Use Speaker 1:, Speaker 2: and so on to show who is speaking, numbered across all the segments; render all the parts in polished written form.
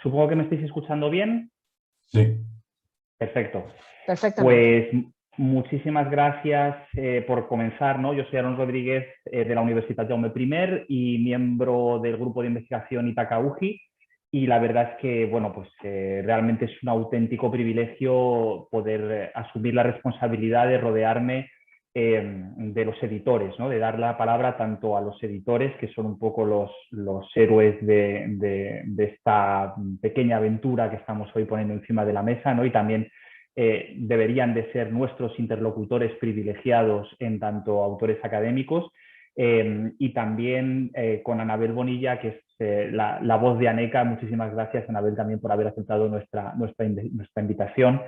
Speaker 1: supongo que me estáis escuchando bien.
Speaker 2: Sí.
Speaker 1: Perfecto.
Speaker 3: Perfectamente.
Speaker 1: Pues muchísimas gracias por comenzar, ¿no? Yo soy Aaron Rodríguez de la Universitat Jaume I y miembro del grupo de investigación Ítaca UGI. Y la verdad es que, bueno, pues realmente es un auténtico privilegio poder asumir la responsabilidad de rodearme de los editores, ¿no? De dar la palabra tanto a los editores, que son un poco los héroes de esta pequeña aventura que estamos hoy poniendo encima de la mesa, ¿no? Y también deberían de ser nuestros interlocutores privilegiados en tanto autores académicos, y también con Anabel Bonilla, que es la voz de ANECA. Muchísimas gracias, Anabel, también por haber aceptado nuestra invitación.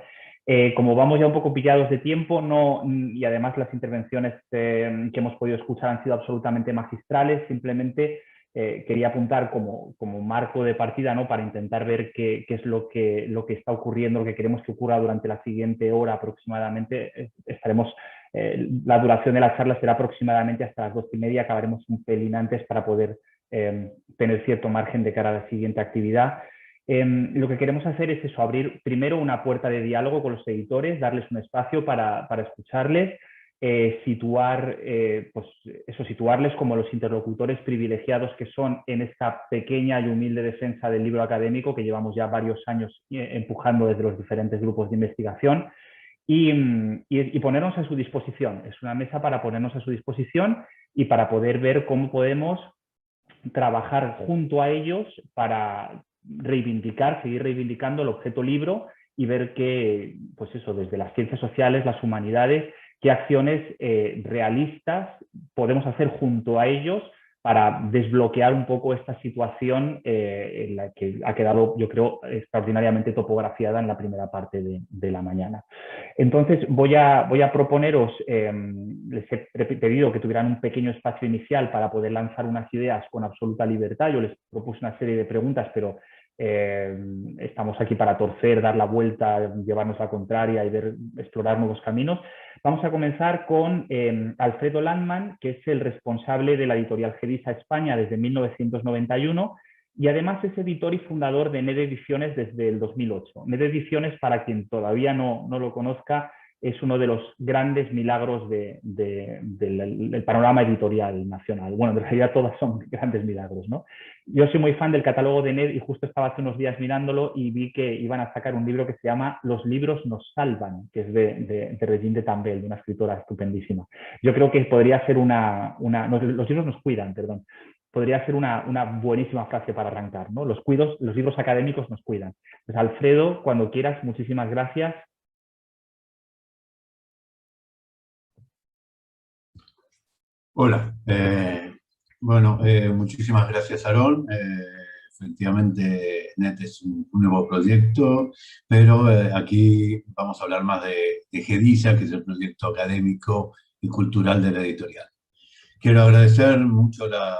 Speaker 1: Como vamos ya un poco pillados de tiempo, y además las intervenciones que hemos podido escuchar han sido absolutamente magistrales, simplemente quería apuntar como marco de partida, ¿no? Para intentar ver qué es lo que está ocurriendo, lo que queremos que ocurra durante la siguiente hora aproximadamente. La duración de la charla será aproximadamente hasta las 12:30, acabaremos un pelín antes para poder tener cierto margen de cara a la siguiente actividad. Lo que queremos hacer es eso, abrir primero una puerta de diálogo con los editores, darles un espacio para escucharles, situarles como los interlocutores privilegiados que son en esta pequeña y humilde defensa del libro académico que llevamos ya varios años empujando desde los diferentes grupos de investigación, y ponernos a su disposición. Es una mesa para ponernos a su disposición y para poder ver cómo podemos trabajar junto a ellos para seguir reivindicando el objeto libro y ver que, pues eso, desde las ciencias sociales, las humanidades, qué acciones realistas podemos hacer junto a ellos para desbloquear un poco esta situación en la que ha quedado, yo creo, extraordinariamente topografiada en la primera parte de la mañana. Entonces voy a proponeros, les he pedido que tuvieran un pequeño espacio inicial para poder lanzar unas ideas con absoluta libertad. Yo les propuse una serie de preguntas, pero estamos aquí para torcer, dar la vuelta, llevarnos la contraria y explorar nuevos caminos. Vamos a comenzar con Alfredo Landman, que es el responsable de la editorial Gedisa España desde 1991 y además es editor y fundador de NED Ediciones desde el 2008. NED Ediciones, para quien todavía no lo conozca, es uno de los grandes milagros del panorama editorial nacional. Bueno, en realidad todas son grandes milagros, ¿no? Yo soy muy fan del catálogo de NED y justo estaba hace unos días mirándolo y vi que iban a sacar un libro que se llama Los libros nos salvan, que es de Regine de Tambel, de una escritora estupendísima. Yo creo que podría ser los libros nos cuidan, perdón. Podría ser una buenísima frase para arrancar, ¿no? Los libros académicos nos cuidan. Pues Alfredo, cuando quieras, muchísimas gracias.
Speaker 2: Hola. Muchísimas gracias, Aarón. Efectivamente, NET es un nuevo proyecto, pero aquí vamos a hablar más de Gedisa, que es el proyecto académico y cultural de la editorial. Quiero agradecer mucho a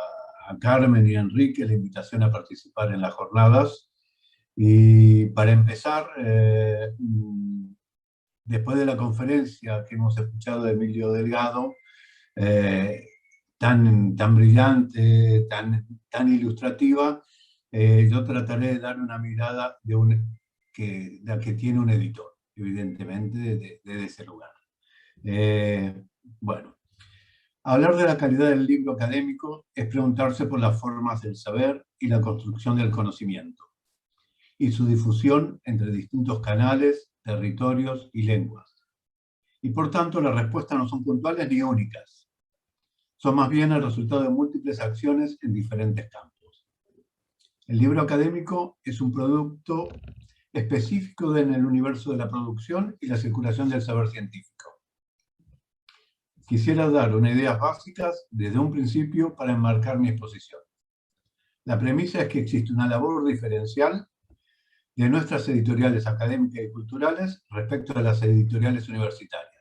Speaker 2: Carmen y a Enrique la invitación a participar en las jornadas. Y para empezar, después de la conferencia que hemos escuchado de Emilio Delgado, tan brillante, tan ilustrativa, yo trataré de dar una mirada de la que tiene un editor, evidentemente, desde ese lugar. Hablar de la calidad del libro académico es preguntarse por las formas del saber y la construcción del conocimiento, y su difusión entre distintos canales, territorios y lenguas. Y por tanto, las respuestas no son puntuales ni únicas. Son más bien el resultado de múltiples acciones en diferentes campos. El libro académico es un producto específico en el universo de la producción y la circulación del saber científico. Quisiera dar unas ideas básicas desde un principio para enmarcar mi exposición. La premisa es que existe una labor diferencial de nuestras editoriales académicas y culturales respecto a las editoriales universitarias.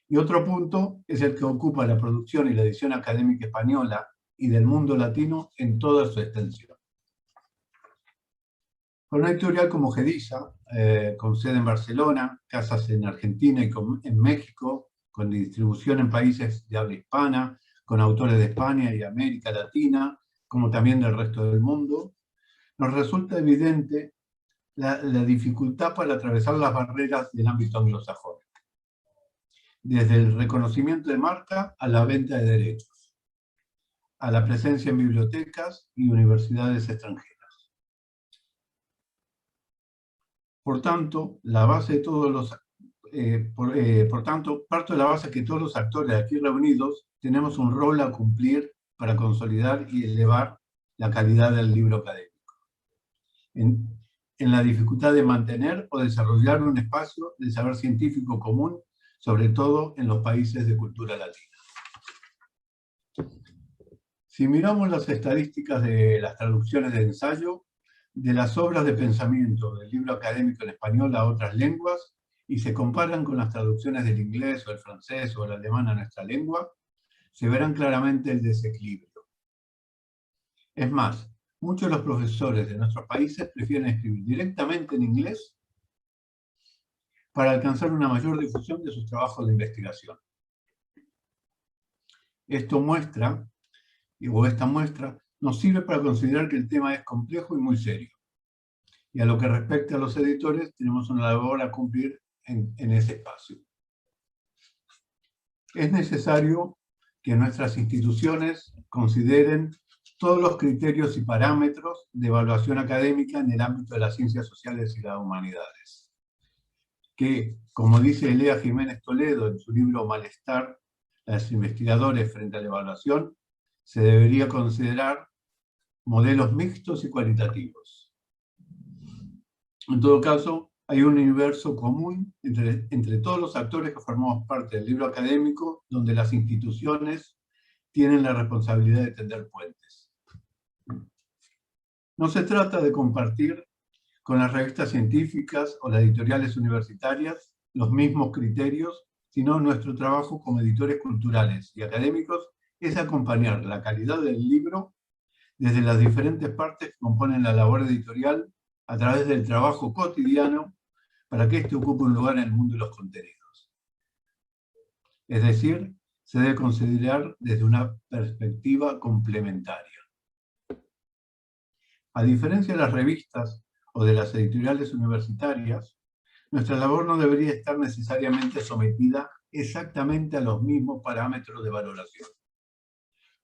Speaker 2: Y otro punto es el que ocupa la producción y la edición académica española y del mundo latino en toda su extensión. Con una editorial como Gedisa, con sede en Barcelona, casas en Argentina y en México, con distribución en países de habla hispana, con autores de España y América Latina, como también del resto del mundo, nos resulta evidente la dificultad para atravesar las barreras del ámbito anglosajón, desde el reconocimiento de marca a la venta de derechos, a la presencia en bibliotecas y universidades extranjeras. Por tanto, parto de la base que todos los actores aquí reunidos tenemos un rol a cumplir para consolidar y elevar la calidad del libro académico, en la dificultad de mantener o desarrollar un espacio de saber científico común, sobre todo en los países de cultura latina. Si miramos las estadísticas de las traducciones de ensayo, de las obras de pensamiento del libro académico en español a otras lenguas, y se comparan con las traducciones del inglés o el francés o el alemán a nuestra lengua, se verán claramente el desequilibrio. Es más, muchos de los profesores de nuestros países prefieren escribir directamente en inglés para alcanzar una mayor difusión de sus trabajos de investigación. Esta muestra nos sirve para considerar que el tema es complejo y muy serio. Y a lo que respecta a los editores, tenemos una labor a cumplir en ese espacio. Es necesario que nuestras instituciones consideren todos los criterios y parámetros de evaluación académica en el ámbito de las ciencias sociales y las humanidades, que, como dice Elea Jiménez Toledo en su libro Malestar, los investigadores frente a la evaluación, se debería considerar modelos mixtos y cualitativos. En todo caso, hay un universo común entre todos los actores que formamos parte del libro académico, donde las instituciones tienen la responsabilidad de tender puentes. No se trata de compartir con las revistas científicas o las editoriales universitarias los mismos criterios, sino nuestro trabajo como editores culturales y académicos es acompañar la calidad del libro desde las diferentes partes que componen la labor editorial a través del trabajo cotidiano para que éste ocupe un lugar en el mundo de los contenidos. Es decir, se debe considerar desde una perspectiva complementaria. A diferencia de las revistas o de las editoriales universitarias, nuestra labor no debería estar necesariamente sometida exactamente a los mismos parámetros de valoración.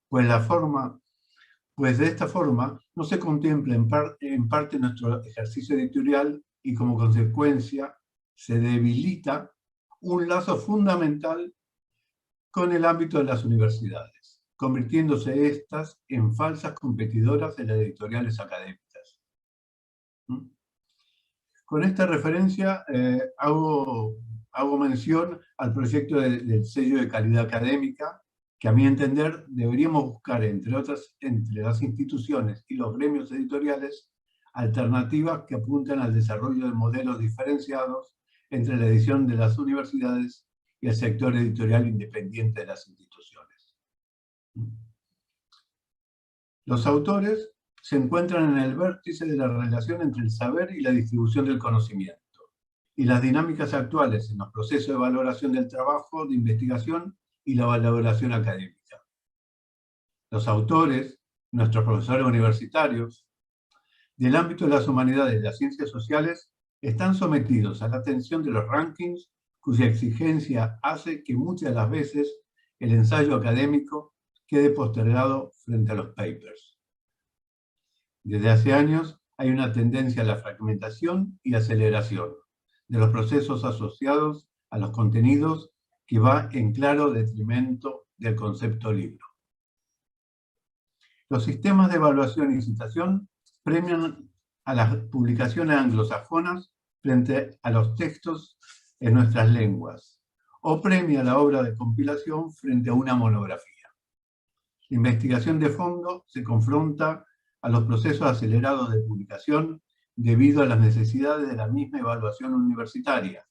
Speaker 2: Pues de esta forma no se contempla en parte nuestro ejercicio editorial y como consecuencia se debilita un lazo fundamental con el ámbito de las universidades, convirtiéndose estas en falsas competidoras de las editoriales académicas. Con esta referencia hago mención al proyecto del sello de calidad académica, que a mi entender deberíamos buscar, entre las instituciones y los gremios editoriales, alternativas que apunten al desarrollo de modelos diferenciados entre la edición de las universidades y el sector editorial independiente de las instituciones. Los autores se encuentran en el vértice de la relación entre el saber y la distribución del conocimiento, y las dinámicas actuales en los procesos de valoración del trabajo de investigación y la valoración académica. Los autores, nuestros profesores universitarios, del ámbito de las humanidades y las ciencias sociales, están sometidos a la atención de los rankings, cuya exigencia hace que muchas de las veces el ensayo académico quede postergado frente a los papers. Desde hace años hay una tendencia a la fragmentación y aceleración de los procesos asociados a los contenidos que va en claro detrimento del concepto libro. Los sistemas de evaluación y citación premian a las publicaciones anglosajonas frente a los textos en nuestras lenguas, o premia la obra de compilación frente a una monografía. La investigación de fondo se confronta a los procesos acelerados de publicación debido a las necesidades de la misma evaluación universitaria,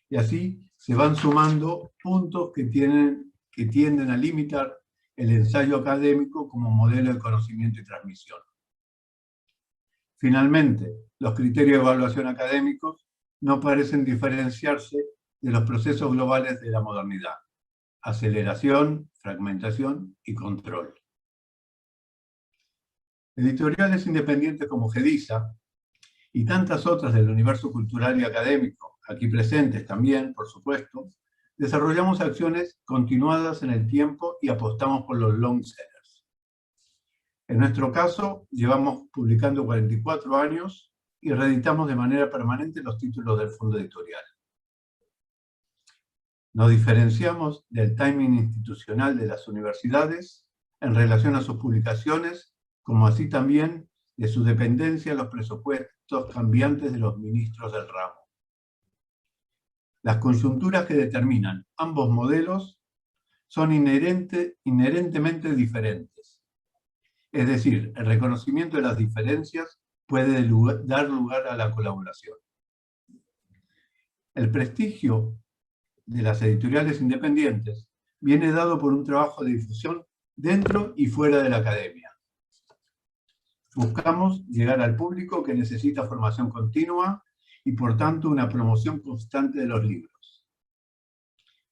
Speaker 2: y así se van sumando puntos que tienden a limitar el ensayo académico como modelo de conocimiento y transmisión. Finalmente, los criterios de evaluación académicos no parecen diferenciarse de los procesos globales de la modernidad: aceleración, fragmentación y control. Editoriales independientes como GEDISA y tantas otras del universo cultural y académico, aquí presentes también, por supuesto, desarrollamos acciones continuadas en el tiempo y apostamos por los long sellers. En nuestro caso, llevamos publicando 44 años y reeditamos de manera permanente los títulos del fondo editorial. Nos diferenciamos del timing institucional de las universidades en relación a sus publicaciones, como así también de su dependencia a los presupuestos cambiantes de los ministros del ramo. Las coyunturas que determinan ambos modelos son inherentemente diferentes. Es decir, el reconocimiento de las diferencias puede dar lugar a la colaboración. El prestigio de las editoriales independientes viene dado por un trabajo de difusión dentro y fuera de la academia. Buscamos llegar al público que necesita formación continua y por tanto una promoción constante de los libros.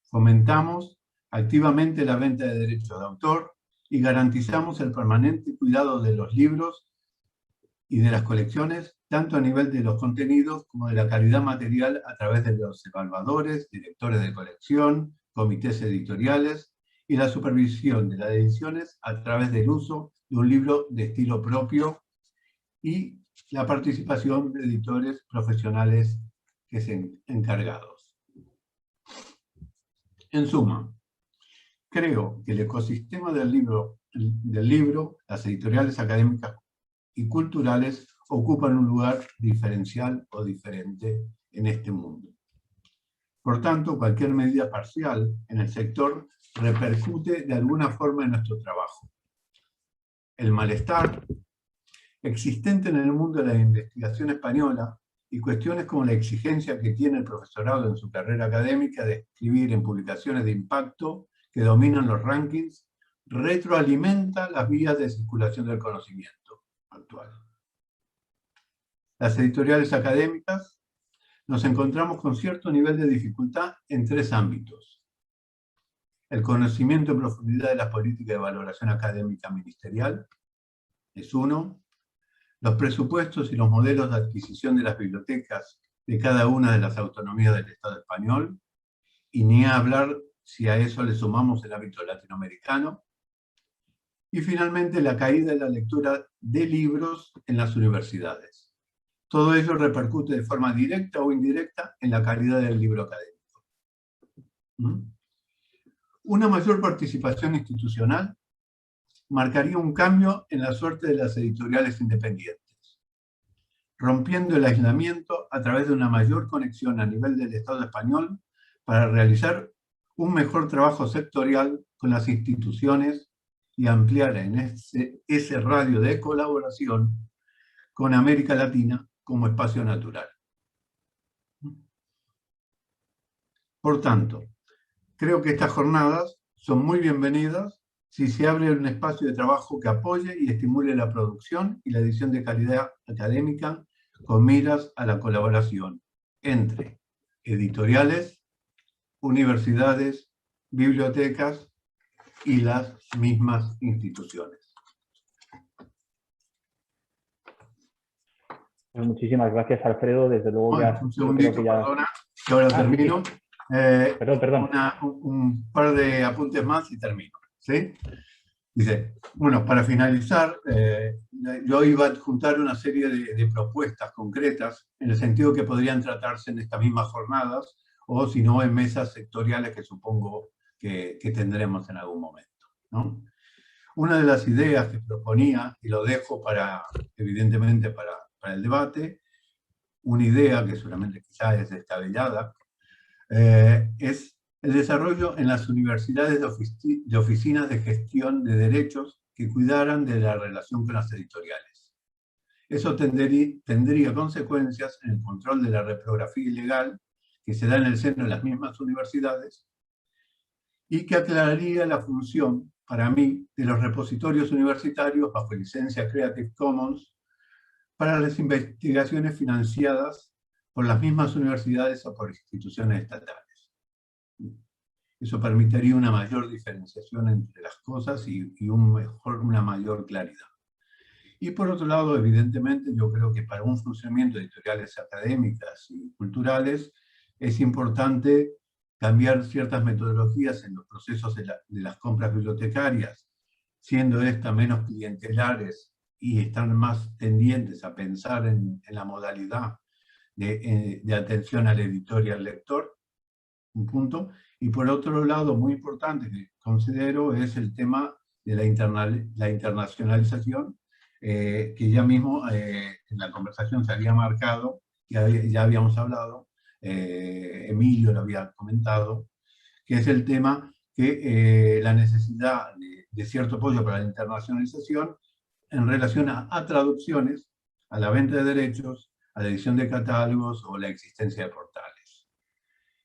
Speaker 2: Fomentamos activamente la venta de derechos de autor y garantizamos el permanente cuidado de los libros y de las colecciones, tanto a nivel de los contenidos como de la calidad material a través de los evaluadores, directores de colección, comités editoriales y la supervisión de las ediciones a través del uso de un libro de estilo propio y la participación de editores profesionales que sean encargados. En suma, creo que el ecosistema del libro, las editoriales académicas y culturales ocupan un lugar diferencial o diferente en este mundo. Por tanto, cualquier medida parcial en el sector repercute de alguna forma en nuestro trabajo. El malestar existente en el mundo de la investigación española y cuestiones como la exigencia que tiene el profesorado en su carrera académica de escribir en publicaciones de impacto que dominan los rankings, retroalimenta las vías de circulación del conocimiento actual. Las editoriales académicas nos encontramos con cierto nivel de dificultad en tres ámbitos. El conocimiento en profundidad de las políticas de valoración académica ministerial es uno. Los presupuestos y los modelos de adquisición de las bibliotecas de cada una de las autonomías del Estado español, y ni a hablar si a eso le sumamos el ámbito latinoamericano. Y finalmente la caída de la lectura de libros en las universidades. Todo ello repercute de forma directa o indirecta en la calidad del libro académico. Una mayor participación institucional marcaría un cambio en la suerte de las editoriales independientes, rompiendo el aislamiento a través de una mayor conexión a nivel del Estado español para realizar un mejor trabajo sectorial con las instituciones y ampliar en ese radio de colaboración con América Latina como espacio natural. Por tanto, creo que estas jornadas son muy bienvenidas si se abre un espacio de trabajo que apoye y estimule la producción y la edición de calidad académica con miras a la colaboración entre editoriales, universidades, bibliotecas y las mismas instituciones.
Speaker 1: Pues muchísimas gracias, Alfredo. Desde luego
Speaker 2: bueno, un segundito, que ya... perdona, que ahora termino.
Speaker 1: Sí. Perdón.
Speaker 2: Un par de apuntes más y termino. ¿Sí? Dice, bueno, para finalizar, yo iba a adjuntar una serie de propuestas concretas en el sentido que podrían tratarse en estas mismas jornadas o si no en mesas sectoriales que supongo que tendremos en algún momento, ¿no? Una de las ideas que proponía, y lo dejo evidentemente para el debate, una idea que seguramente quizá es descabellada, es el desarrollo en las universidades de oficinas de gestión de derechos que cuidaran de la relación con las editoriales. Eso tendría consecuencias en el control de la reprografía ilegal que se da en el seno de las mismas universidades y que aclararía la función, para mí, de los repositorios universitarios bajo licencia Creative Commons para las investigaciones financiadas por las mismas universidades o por instituciones estatales. Eso permitiría una mayor diferenciación entre las cosas y una mayor claridad. Y por otro lado, evidentemente, yo creo que para un funcionamiento de editoriales académicas y culturales es importante cambiar ciertas metodologías en los procesos de las compras bibliotecarias, siendo estas menos clientelares y están más tendientes a pensar en la modalidad de atención al editor y al lector, un punto. Y por otro lado, muy importante que considero es el tema de la internacionalización, que ya mismo en la conversación se había marcado, ya habíamos hablado, Emilio lo había comentado, que es el tema que la necesidad de cierto apoyo para la internacionalización en relación a traducciones, a la venta de derechos, a la edición de catálogos o la existencia de portales.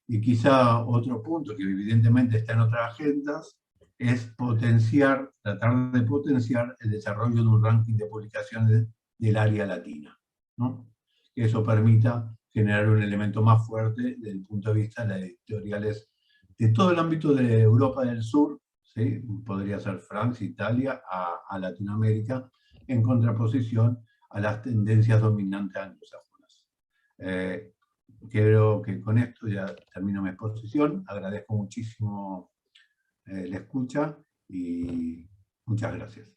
Speaker 2: Y quizá otro punto que evidentemente está en otras agendas es tratar de potenciar el desarrollo de un ranking de publicaciones del área latina, ¿no? Que eso permita generar un elemento más fuerte desde el punto de vista de las editoriales de todo el ámbito de Europa del Sur, ¿sí? Podría ser Francia, Italia, a Latinoamérica, en contraposición a las tendencias dominantes anglosajonas. Creo que con esto ya termino mi exposición. Agradezco muchísimo la escucha y muchas gracias.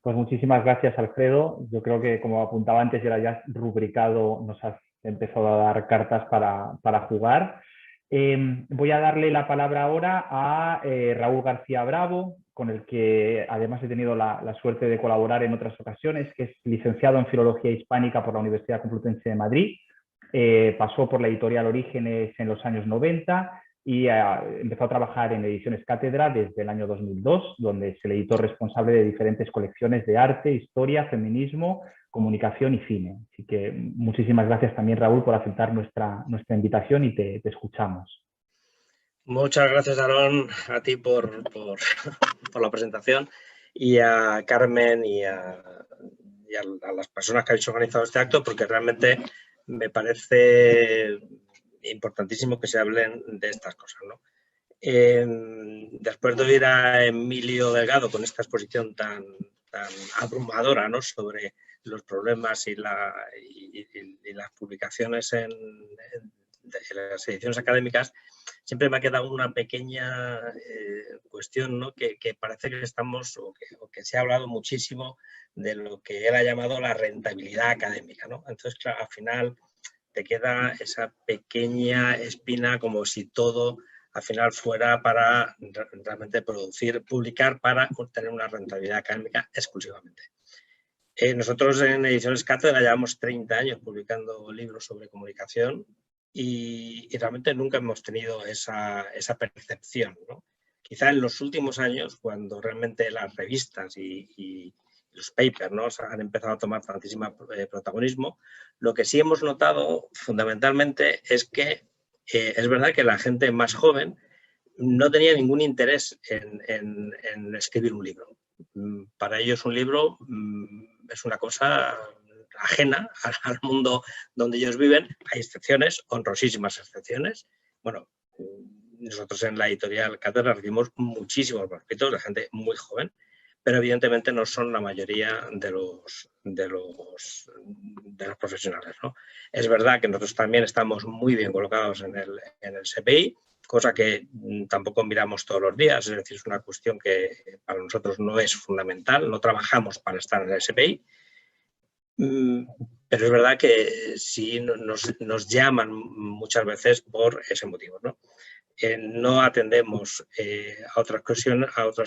Speaker 1: Pues muchísimas gracias, Alfredo. Yo creo que, como apuntaba antes, ya hayas rubricado, nos has empezado a dar cartas para jugar. Voy a darle la palabra ahora a Raúl García Bravo, con el que además he tenido la suerte de colaborar en otras ocasiones, que es licenciado en Filología Hispánica por la Universidad Complutense de Madrid. Pasó por la editorial Orígenes en los años 90 y empezó a trabajar en Ediciones Cátedra desde el año 2002, donde es el editor responsable de diferentes colecciones de arte, historia, feminismo, comunicación y cine. Así que muchísimas gracias también, Raúl, por aceptar nuestra invitación y te escuchamos.
Speaker 3: Muchas gracias, Aarón, a ti por la presentación, y a Carmen y a las personas que habéis organizado este acto, porque realmente me parece importantísimo que se hablen de estas cosas, ¿no? Después de oír a Emilio Delgado con esta exposición tan abrumadora, ¿no?, sobre los problemas y las publicaciones en las ediciones académicas, siempre me ha quedado una pequeña cuestión, ¿no?, que parece que estamos, o que se ha hablado muchísimo de lo que él ha llamado la rentabilidad académica, ¿no? Entonces, claro, al final te queda esa pequeña espina, como si todo al final fuera para realmente publicar para obtener una rentabilidad académica exclusivamente. Nosotros en Ediciones Cátedra llevamos 30 años publicando libros sobre comunicación y realmente nunca hemos tenido esa percepción, ¿no? Quizá en los últimos años, cuando realmente las revistas y los papers, ¿no?, han empezado a tomar tantísimo protagonismo, lo que sí hemos notado fundamentalmente es que es verdad que la gente más joven no tenía ningún interés en escribir un libro. Para ellos un libro es una cosa ajena al mundo donde ellos viven. Hay excepciones, honrosísimas excepciones. Bueno, nosotros en la editorial Cátedra recibimos muchísimos manuscritos de gente muy joven, pero evidentemente no son la mayoría de los profesionales, ¿no? Es verdad que nosotros también estamos muy bien colocados en el SPI, cosa que tampoco miramos todos los días, es decir, es una cuestión que para nosotros no es fundamental, no trabajamos para estar en el SPI, pero es verdad que sí nos llaman muchas veces por ese motivo, ¿no? No atendemos a otras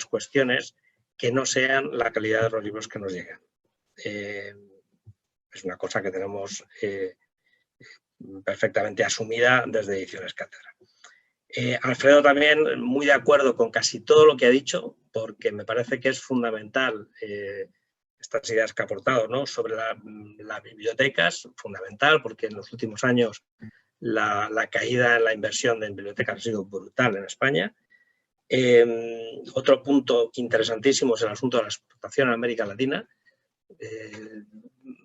Speaker 3: cuestiones que no sean la calidad de los libros que nos llegan. Es una cosa que tenemos perfectamente asumida desde Ediciones Cátedra. Alfredo también muy de acuerdo con casi todo lo que ha dicho, porque me parece que es fundamental estas ideas que ha aportado, ¿no?, sobre las bibliotecas, fundamental, porque en los últimos años la caída en la inversión en bibliotecas ha sido brutal en España. Otro punto interesantísimo es el asunto de la exportación a América Latina,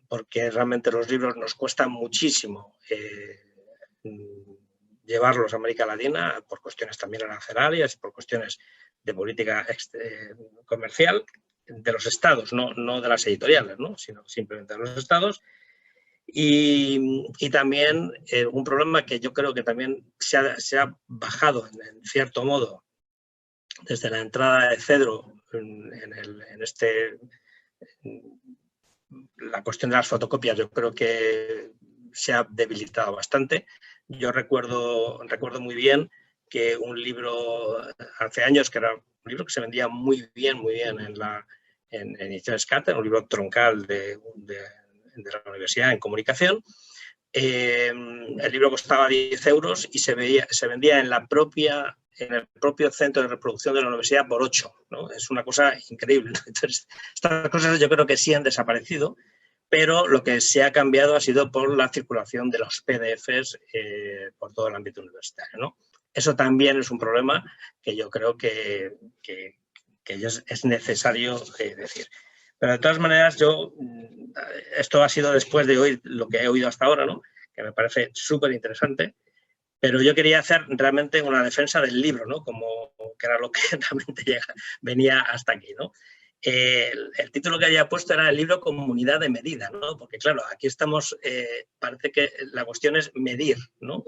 Speaker 3: porque realmente los libros nos cuestan muchísimo llevarlos a América Latina por cuestiones también arancelarias y por cuestiones de política comercial, los estados, no de las editoriales, ¿no? Sino simplemente de los estados. Y también un problema que yo creo que también se ha bajado en cierto modo desde la entrada de Cedro la cuestión de las fotocopias. Yo creo que se ha debilitado bastante. Yo recuerdo muy bien que un libro hace años, que era un libro que se vendía muy bien en Ediciones Cáter, un libro troncal de la universidad en comunicación. El libro costaba 10 euros y se vendía en el propio centro de reproducción de la universidad por 8, ¿no? Es una cosa increíble. Entonces, estas cosas yo creo que sí han desaparecido, pero lo que se ha cambiado ha sido por la circulación de los PDFs por todo el ámbito universitario, ¿no? Eso también es un problema que yo creo que es necesario decir. Pero de todas maneras, esto ha sido después de oír lo que he oído hasta ahora, ¿no? Que me parece súper interesante, pero yo quería hacer realmente una defensa del libro, ¿no? Que era lo que realmente venía hasta aquí, ¿no? El título que había puesto era el libro Comunidad de Medida, ¿no? Porque claro, aquí estamos, parece que la cuestión es medir, ¿no?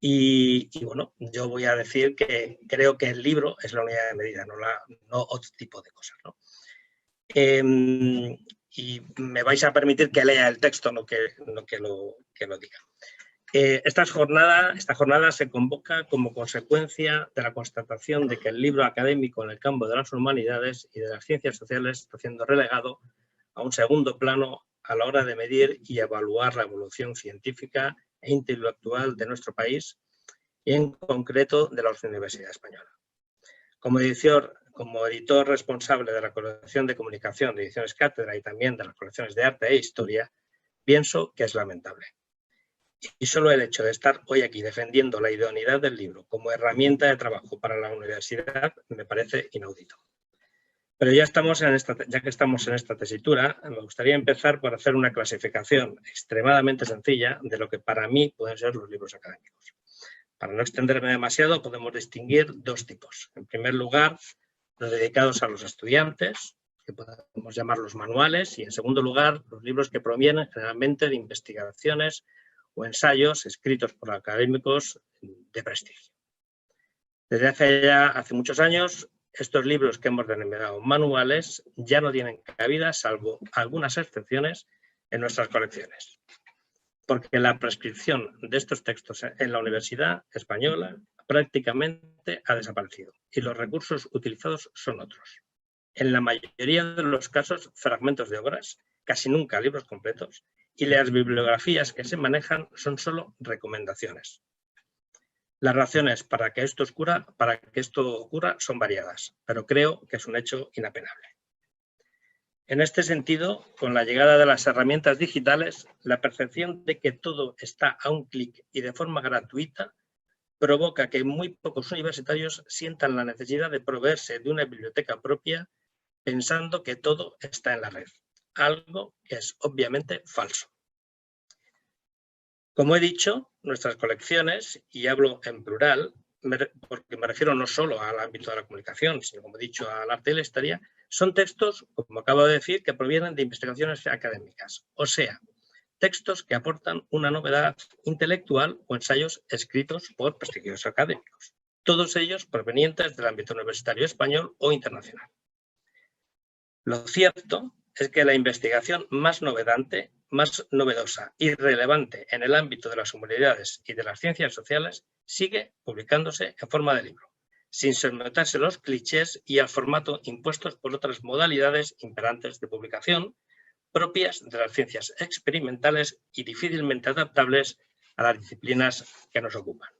Speaker 3: Y bueno, yo voy a decir que creo que el libro es la unidad de medida, no otro tipo de cosas, ¿no? Y me vais a permitir que lea el texto, no que lo diga. Esta jornada se convoca como consecuencia de la constatación de que el libro académico en el campo de las humanidades y de las ciencias sociales está siendo relegado a un segundo plano a la hora de medir y evaluar la evolución científica e intelectual de nuestro país y en concreto de la Universidad Española. Como editor responsable de la colección de comunicación de Ediciones Cátedra y también de las colecciones de arte e historia, pienso que es lamentable. Y solo el hecho de estar hoy aquí defendiendo la idoneidad del libro como herramienta de trabajo para la universidad me parece inaudito. Pero ya que estamos en esta tesitura, me gustaría empezar por hacer una clasificación extremadamente sencilla de lo que para mí pueden ser los libros académicos. Para no extenderme demasiado, podemos distinguir dos tipos. En primer lugar, los dedicados a los estudiantes, que podemos llamarlos manuales, y en segundo lugar, los libros que provienen generalmente de investigaciones o ensayos escritos por académicos de prestigio. Desde hace muchos años, estos libros que hemos denominado manuales ya no tienen cabida, salvo algunas excepciones, en nuestras colecciones, porque la prescripción de estos textos en la Universidad Española prácticamente ha desaparecido y los recursos utilizados son otros. En la mayoría de los casos, fragmentos de obras, casi nunca libros completos, y las bibliografías que se manejan son solo recomendaciones. Las razones para que esto ocurra son variadas, pero creo que es un hecho inapelable. En este sentido, con la llegada de las herramientas digitales, la percepción de que todo está a un clic y de forma gratuita provoca que muy pocos universitarios sientan la necesidad de proveerse de una biblioteca propia pensando que todo está en la red, algo que es obviamente falso. Como he dicho, nuestras colecciones, y hablo en plural, porque me refiero no solo al ámbito de la comunicación, sino como he dicho al arte y la historia, son textos, como acabo de decir, que provienen de investigaciones académicas, o sea, textos que aportan una novedad intelectual o ensayos escritos por prestigiosos académicos, todos ellos provenientes del ámbito universitario español o internacional. Lo cierto es que la investigación más novedosa y relevante en el ámbito de las humanidades y de las ciencias sociales sigue publicándose en forma de libro, sin someterse a los clichés y al formato impuestos por otras modalidades imperantes de publicación propias de las ciencias experimentales y difícilmente adaptables a las disciplinas que nos ocupan.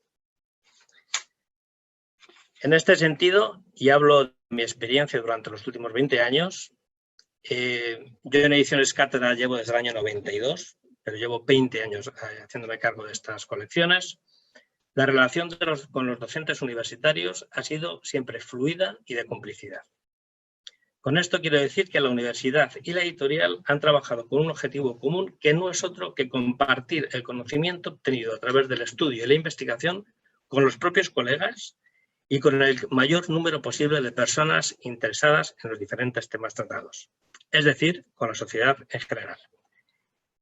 Speaker 3: En este sentido, y hablo de mi experiencia durante los últimos 20 años, yo en Ediciones Cátedra llevo desde el año 92, pero llevo 20 años haciéndome cargo de estas colecciones. La relación con los docentes universitarios ha sido siempre fluida y de complicidad. Con esto quiero decir que la universidad y la editorial han trabajado con un objetivo común que no es otro que compartir el conocimiento obtenido a través del estudio y la investigación con los propios colegas y con el mayor número posible de personas interesadas en los diferentes temas tratados, es decir, con la sociedad en general.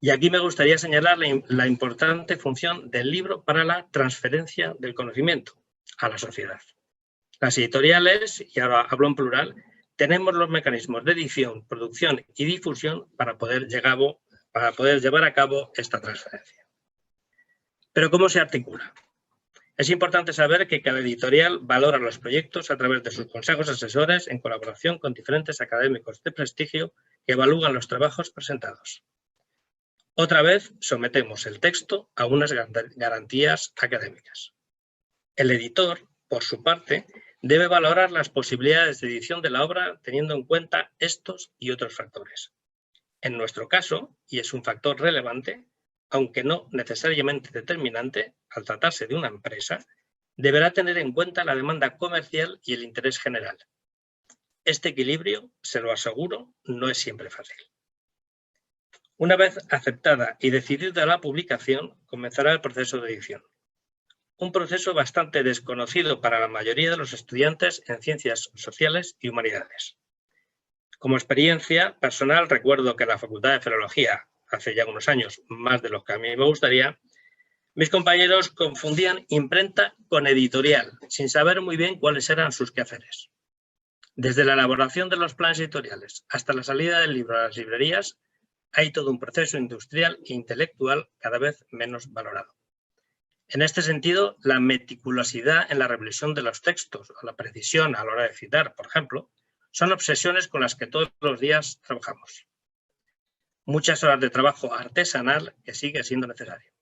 Speaker 3: Y aquí me gustaría señalar la importante función del libro para la transferencia del conocimiento a la sociedad. Las editoriales, y ahora hablo en plural, tenemos los mecanismos de edición, producción y difusión para poder llevar a cabo esta transferencia. Pero ¿cómo se articula? Es importante saber que cada editorial valora los proyectos a través de sus consejos asesores en colaboración con diferentes académicos de prestigio que evalúan los trabajos presentados. Otra vez sometemos el texto a unas garantías académicas. El editor, por su parte, debe valorar las posibilidades de edición de la obra teniendo en cuenta estos y otros factores. En nuestro caso, y es un factor relevante, aunque no necesariamente determinante, al tratarse de una empresa, deberá tener en cuenta la demanda comercial y el interés general. Este equilibrio, se lo aseguro, no es siempre fácil. Una vez aceptada y decidida la publicación, comenzará el proceso de edición. Un proceso bastante desconocido para la mayoría de los estudiantes en ciencias sociales y humanidades. Como experiencia personal, recuerdo que en la Facultad de Filología, hace ya unos años, más de lo que a mí me gustaría, mis compañeros confundían imprenta con editorial, sin saber muy bien cuáles eran sus quehaceres. Desde la elaboración de los planes editoriales hasta la salida del libro a las librerías, hay todo un proceso industrial e intelectual cada vez menos valorado. En este sentido, la meticulosidad en la revisión de los textos o la precisión a la hora de citar, por ejemplo, son obsesiones con las que todos los días trabajamos. Muchas horas de trabajo artesanal que sigue siendo necesario.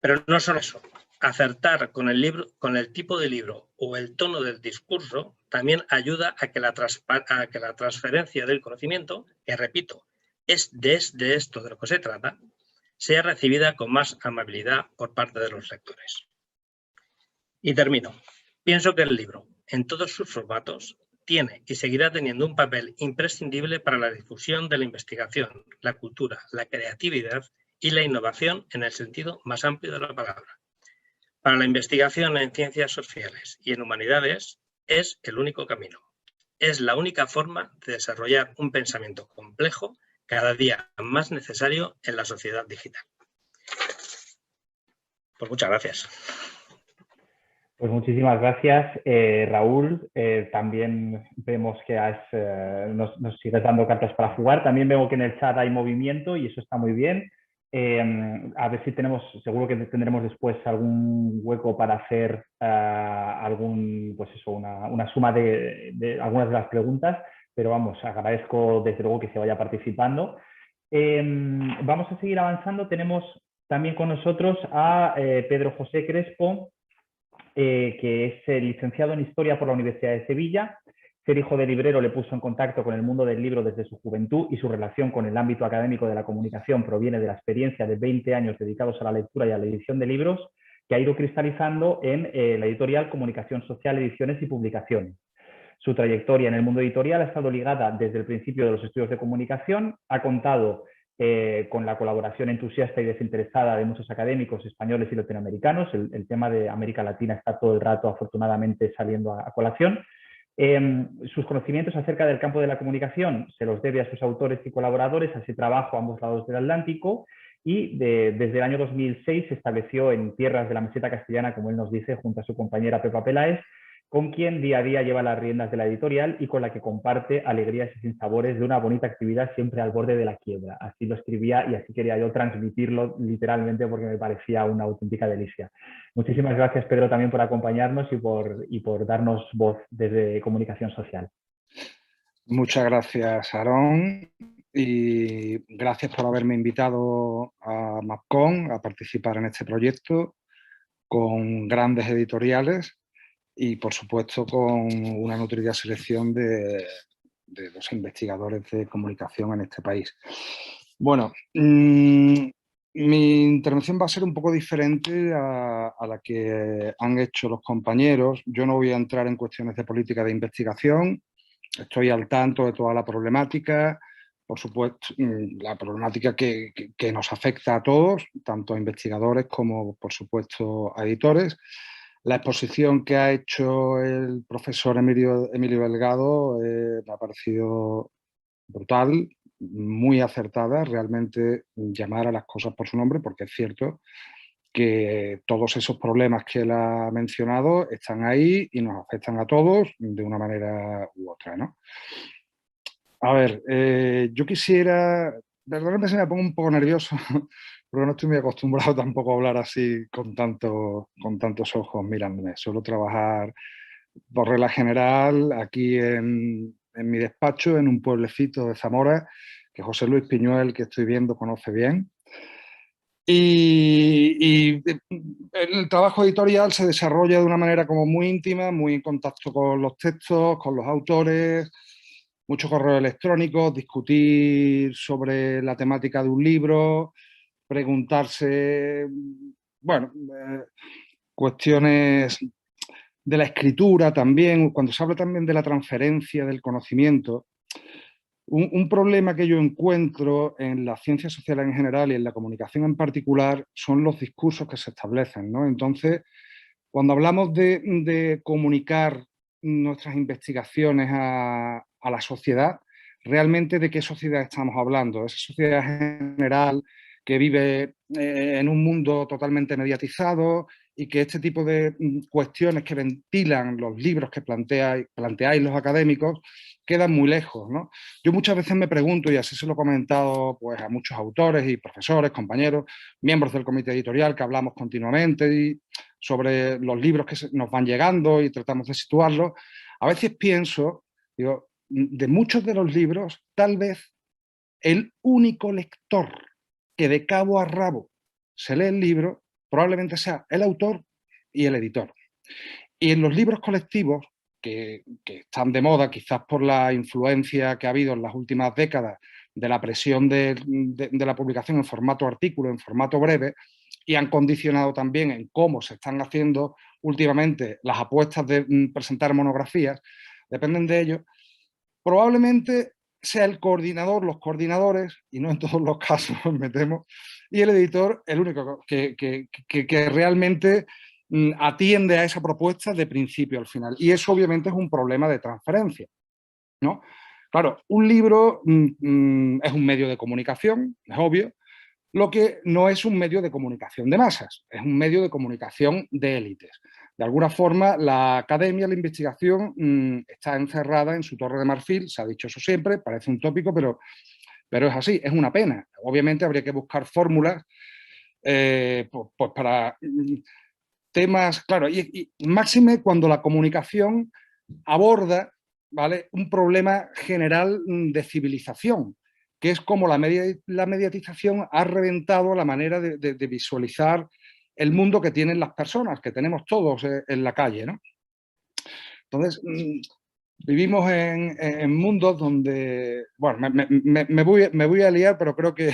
Speaker 3: Pero no solo eso, acertar con el tipo de libro o el tono del discurso también ayuda a que la transferencia del conocimiento, que repito, es de esto de lo que se trata, sea recibida con más amabilidad por parte de los lectores. Y termino. Pienso que el libro, en todos sus formatos, tiene y seguirá teniendo un papel imprescindible para la difusión de la investigación, la cultura, la creatividad y la innovación en el sentido más amplio de la palabra. Para la investigación en ciencias sociales y en humanidades es el único camino. Es la única forma de desarrollar un pensamiento complejo cada día más necesario en la sociedad digital. Pues muchas gracias.
Speaker 1: Pues muchísimas gracias, Raúl. También vemos que nos sigues dando cartas para jugar. También veo que en el chat hay movimiento y eso está muy bien. A ver si seguro que tendremos después algún hueco para hacer una suma de algunas de las preguntas, pero vamos, agradezco desde luego que se vaya participando. Vamos a seguir avanzando. Tenemos también con nosotros a Pedro José Crespo, que es licenciado en Historia por la Universidad de Sevilla. Ser hijo de librero le puso en contacto con el mundo del libro desde su juventud y su relación con el ámbito académico de la comunicación proviene de la experiencia de 20 años dedicados a la lectura y a la edición de libros, que ha ido cristalizando en la editorial Comunicación Social, Ediciones y Publicaciones. Su trayectoria en el mundo editorial ha estado ligada desde el principio de los estudios de comunicación, ha contado con la colaboración entusiasta y desinteresada de muchos académicos españoles y latinoamericanos. El tema de América Latina está todo el rato, afortunadamente, saliendo a colación. Sus conocimientos acerca del campo de la comunicación se los debe a sus autores y colaboradores, a ese trabajo a ambos lados del Atlántico, y desde el año 2006 se estableció en tierras de la meseta castellana, como él nos dice, junto a su compañera Pepa Peláez, con quien día a día lleva las riendas de la editorial y con la que comparte alegrías y sinsabores de una bonita actividad siempre al borde de la quiebra. Así lo escribía y así quería yo transmitirlo literalmente porque me parecía una auténtica delicia. Muchísimas gracias, Pedro, también por acompañarnos y por darnos voz desde Comunicación Social.
Speaker 4: Muchas gracias, Aarón, y gracias por haberme invitado a Mapcon a participar en este proyecto con grandes editoriales y, por supuesto, con una nutrida selección de los investigadores de comunicación en este país. Bueno, mi intervención va a ser un poco diferente a la que han hecho los compañeros. Yo no voy a entrar en cuestiones de política de investigación. Estoy al tanto de toda la problemática, por supuesto, la problemática que nos afecta a todos, tanto a investigadores como, por supuesto, a editores. La exposición que ha hecho el profesor Emilio Delgado me ha parecido brutal, muy acertada, realmente llamar a las cosas por su nombre, porque es cierto que todos esos problemas que él ha mencionado están ahí y nos afectan a todos de una manera u otra, ¿no? A ver, yo quisiera, verdaderamente se me pongo un poco nervioso, porque no estoy muy acostumbrado tampoco a hablar así con tantos ojos mirándome. Suelo trabajar por regla general aquí en mi despacho, en un pueblecito de Zamora, que José Luis Piñuel, que estoy viendo, conoce bien. Y el trabajo editorial se desarrolla de una manera como muy íntima, muy en contacto con los textos, con los autores, muchos correos electrónicos, discutir sobre la temática de un libro, preguntarse, bueno, cuestiones de la escritura también, cuando se habla también de la transferencia del conocimiento. Un problema que yo encuentro en las ciencias sociales en general y en la comunicación en particular son los discursos que se establecen, ¿no? Entonces, cuando hablamos de comunicar nuestras investigaciones a la sociedad, realmente ¿de qué sociedad estamos hablando? ¿Esa sociedad general que vive en un mundo totalmente mediatizado y que este tipo de cuestiones que ventilan los libros que planteáis los académicos quedan muy lejos, ¿no? Yo muchas veces me pregunto, y así se lo he comentado pues, a muchos autores y profesores, compañeros, miembros del comité editorial que hablamos continuamente sobre los libros que nos van llegando y tratamos de situarlos, a veces pienso, digo, de muchos de los libros, tal vez el único lector que de cabo a rabo se lee el libro probablemente sea el autor y el editor. Y en los libros colectivos, que están de moda quizás por la influencia que ha habido en las últimas décadas de la presión de la publicación en formato artículo, en formato breve, y han condicionado también en cómo se están haciendo últimamente las apuestas de presentar monografías, dependen de ello, probablemente sea el coordinador, los coordinadores, y no en todos los casos, me temo, y el editor el único que realmente atiende a esa propuesta de principio al final. Y eso obviamente es un problema de transferencia, ¿no? Claro, un libro es un medio de comunicación, es obvio, lo que no es un medio de comunicación de masas, es un medio de comunicación de élites. De alguna forma, la academia, la investigación, está encerrada en su torre de marfil, se ha dicho eso siempre, parece un tópico, pero es así, es una pena. Obviamente habría que buscar fórmulas pues para temas, claro, y máxime cuando la comunicación aborda, ¿vale?, un problema general de civilización, que es como la mediatización ha reventado la manera de visualizar el mundo que tienen las personas, que tenemos todos en la calle, ¿no? Entonces, vivimos en mundos donde, bueno, me voy a liar, pero creo que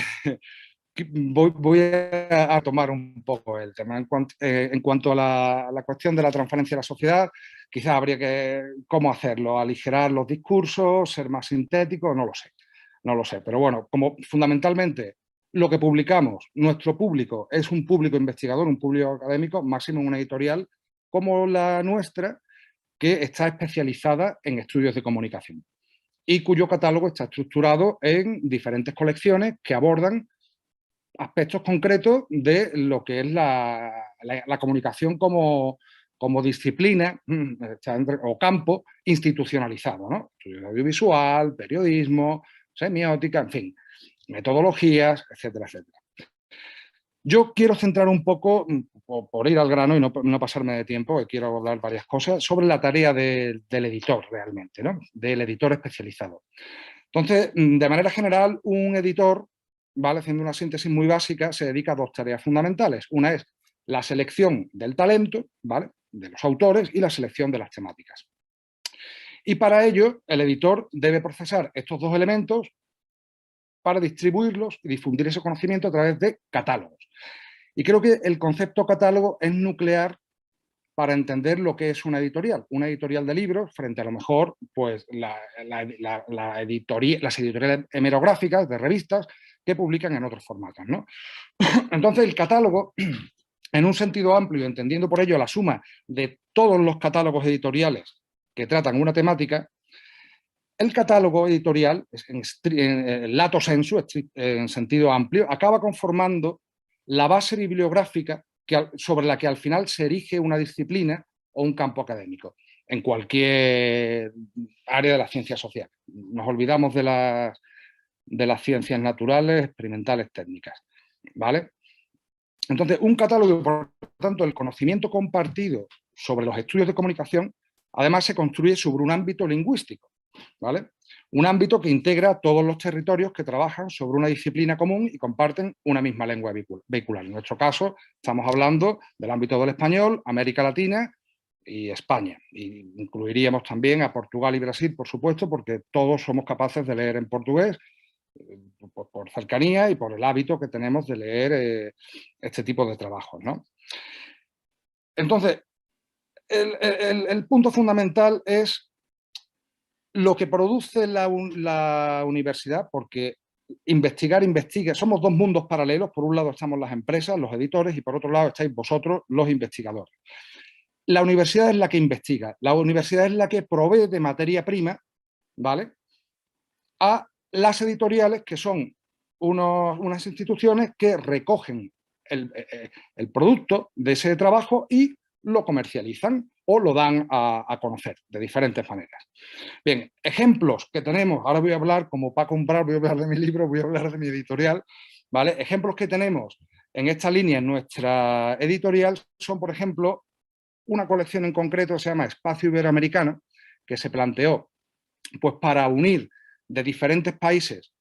Speaker 4: voy a tomar un poco el tema. En cuanto a la cuestión de la transferencia a la sociedad, quizás habría que, ¿cómo hacerlo? Aligerar los discursos, ser más sintético, no lo sé. Pero bueno, como fundamentalmente lo que publicamos, nuestro público es un público investigador, un público académico, máximo en una editorial como la nuestra, que está especializada en estudios de comunicación y cuyo catálogo está estructurado en diferentes colecciones que abordan aspectos concretos de lo que es la comunicación como disciplina o campo institucionalizado, ¿no? Estudio audiovisual, periodismo, semiótica, en fin, metodologías, etcétera, etcétera. Yo quiero centrar un poco, por ir al grano y no pasarme de tiempo, que quiero hablar varias cosas, sobre la tarea del editor realmente, ¿no? Del editor especializado. Entonces, de manera general, un editor, ¿vale?, haciendo una síntesis muy básica, se dedica a dos tareas fundamentales. Una es la selección del talento, ¿vale?, de los autores, y la selección de las temáticas. Y para ello, el editor debe procesar estos dos elementos para distribuirlos y difundir ese conocimiento a través de catálogos. Y creo que el concepto catálogo es nuclear para entender lo que es una editorial de libros frente a lo mejor pues, las editoriales hemerográficas de revistas que publican en otros formatos, ¿no? Entonces el catálogo en un sentido amplio, entendiendo por ello la suma de todos los catálogos editoriales que tratan una temática, el catálogo editorial, en lato sensu, en sentido amplio, acaba conformando la base bibliográfica sobre la que al final se erige una disciplina o un campo académico, en cualquier área de las ciencias sociales. Nos olvidamos de las ciencias naturales, experimentales, técnicas, ¿vale? Entonces, un catálogo, por tanto, el conocimiento compartido sobre los estudios de comunicación, además se construye sobre un ámbito lingüístico, ¿vale? Un ámbito que integra a todos los territorios que trabajan sobre una disciplina común y comparten una misma lengua vehicular. En nuestro caso, estamos hablando del ámbito del español, América Latina y España. Y incluiríamos también a Portugal y Brasil, por supuesto, porque todos somos capaces de leer en portugués, por cercanía y por el hábito que tenemos de leer este tipo de trabajos, ¿no? Entonces, el punto fundamental es lo que produce la universidad, porque investiga, somos dos mundos paralelos. Por un lado estamos las empresas, los editores, y por otro lado estáis vosotros, los investigadores. La universidad es la que investiga, la universidad es la que provee de materia prima, ¿vale?, a las editoriales, que son unas instituciones que recogen el producto de ese trabajo y lo comercializan o lo dan a conocer de diferentes maneras. Bien, ejemplos que tenemos, ahora voy a hablar, como para comprar, voy a hablar de mi libro, voy a hablar de mi editorial, ¿vale? Ejemplos que tenemos en esta línea en nuestra editorial son, por ejemplo, una colección en concreto que se llama Espacio Iberoamericano, que se planteó pues para unir de diferentes países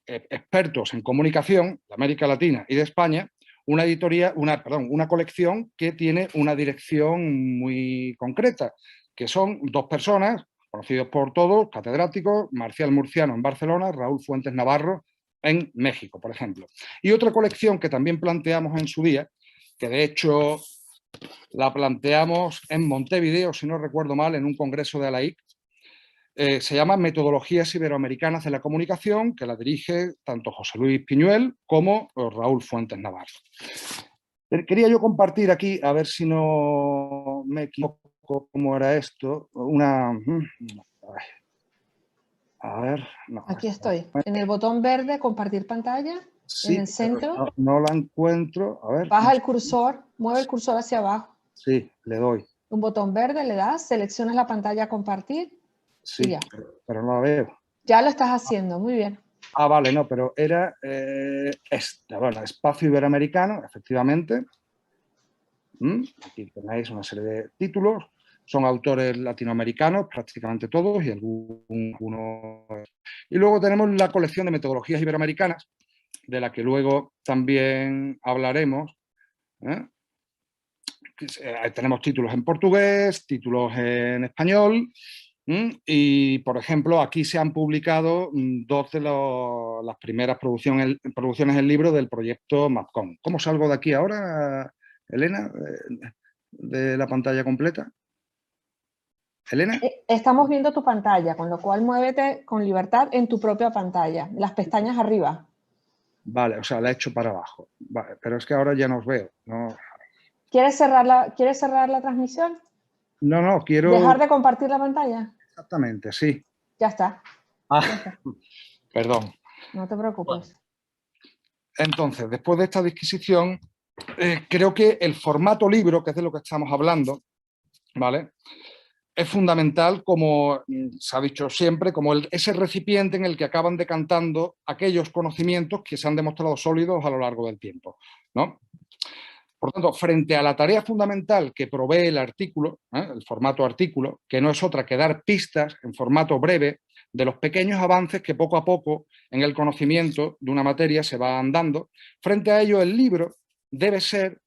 Speaker 4: expertos en comunicación de América Latina y de España, una colección que tiene una dirección muy concreta, que son dos personas conocidos por todos, catedráticos, Marcial Murciano en Barcelona, Raúl Fuentes Navarro en México, por ejemplo. Y otra colección que también planteamos en su día, que de hecho la planteamos en Montevideo, si no recuerdo mal, en un congreso de ALAIC, se llama Metodologías Iberoamericanas de la Comunicación, que la dirige tanto José Luis Piñuel como Raúl Fuentes Navarro. Quería yo compartir aquí, a ver si no me equivoco cómo era esto, a ver... No,
Speaker 5: aquí estoy, en el botón verde, compartir pantalla,
Speaker 4: sí,
Speaker 5: en el centro.
Speaker 4: No la encuentro, a ver...
Speaker 5: Baja el cursor, mueve el cursor hacia abajo.
Speaker 4: Sí, le doy.
Speaker 5: Un botón verde, le das, seleccionas la pantalla compartir.
Speaker 4: Sí, pero no la veo.
Speaker 5: Ya lo estás haciendo, muy bien.
Speaker 4: Ah, vale, no, pero era esta, bueno, Espacio Iberoamericano, efectivamente. Aquí tenéis una serie de títulos. Son autores latinoamericanos, prácticamente todos, y algunos. Y luego tenemos la colección de metodologías iberoamericanas, de la que luego también hablaremos. Tenemos títulos en portugués, títulos en español. Y, por ejemplo, aquí se han publicado dos de las primeras producciones del libro del proyecto MapCon. ¿Cómo salgo de aquí ahora, Elena, de la pantalla completa? ¿Elena?
Speaker 5: Estamos viendo tu pantalla, con lo cual muévete con libertad en tu propia pantalla, las pestañas arriba.
Speaker 4: Vale, o sea, la he hecho para abajo. Vale, pero es que ahora ya no os veo. No.
Speaker 5: ¿Quieres cerrar la transmisión?
Speaker 4: No, quiero...
Speaker 5: ¿Dejar de compartir la pantalla?
Speaker 4: Exactamente, sí.
Speaker 5: Ya está. Ya está.
Speaker 4: Perdón.
Speaker 5: No te preocupes.
Speaker 4: Entonces, después de esta disquisición, creo que el formato libro, que es de lo que estamos hablando, ¿vale?, es fundamental, como se ha dicho siempre, como ese recipiente en el que acaban decantando aquellos conocimientos que se han demostrado sólidos a lo largo del tiempo, ¿no? Por tanto, frente a la tarea fundamental que provee el artículo, el formato artículo, que no es otra que dar pistas en formato breve de los pequeños avances que poco a poco en el conocimiento de una materia se van dando, frente a ello el libro debe ser,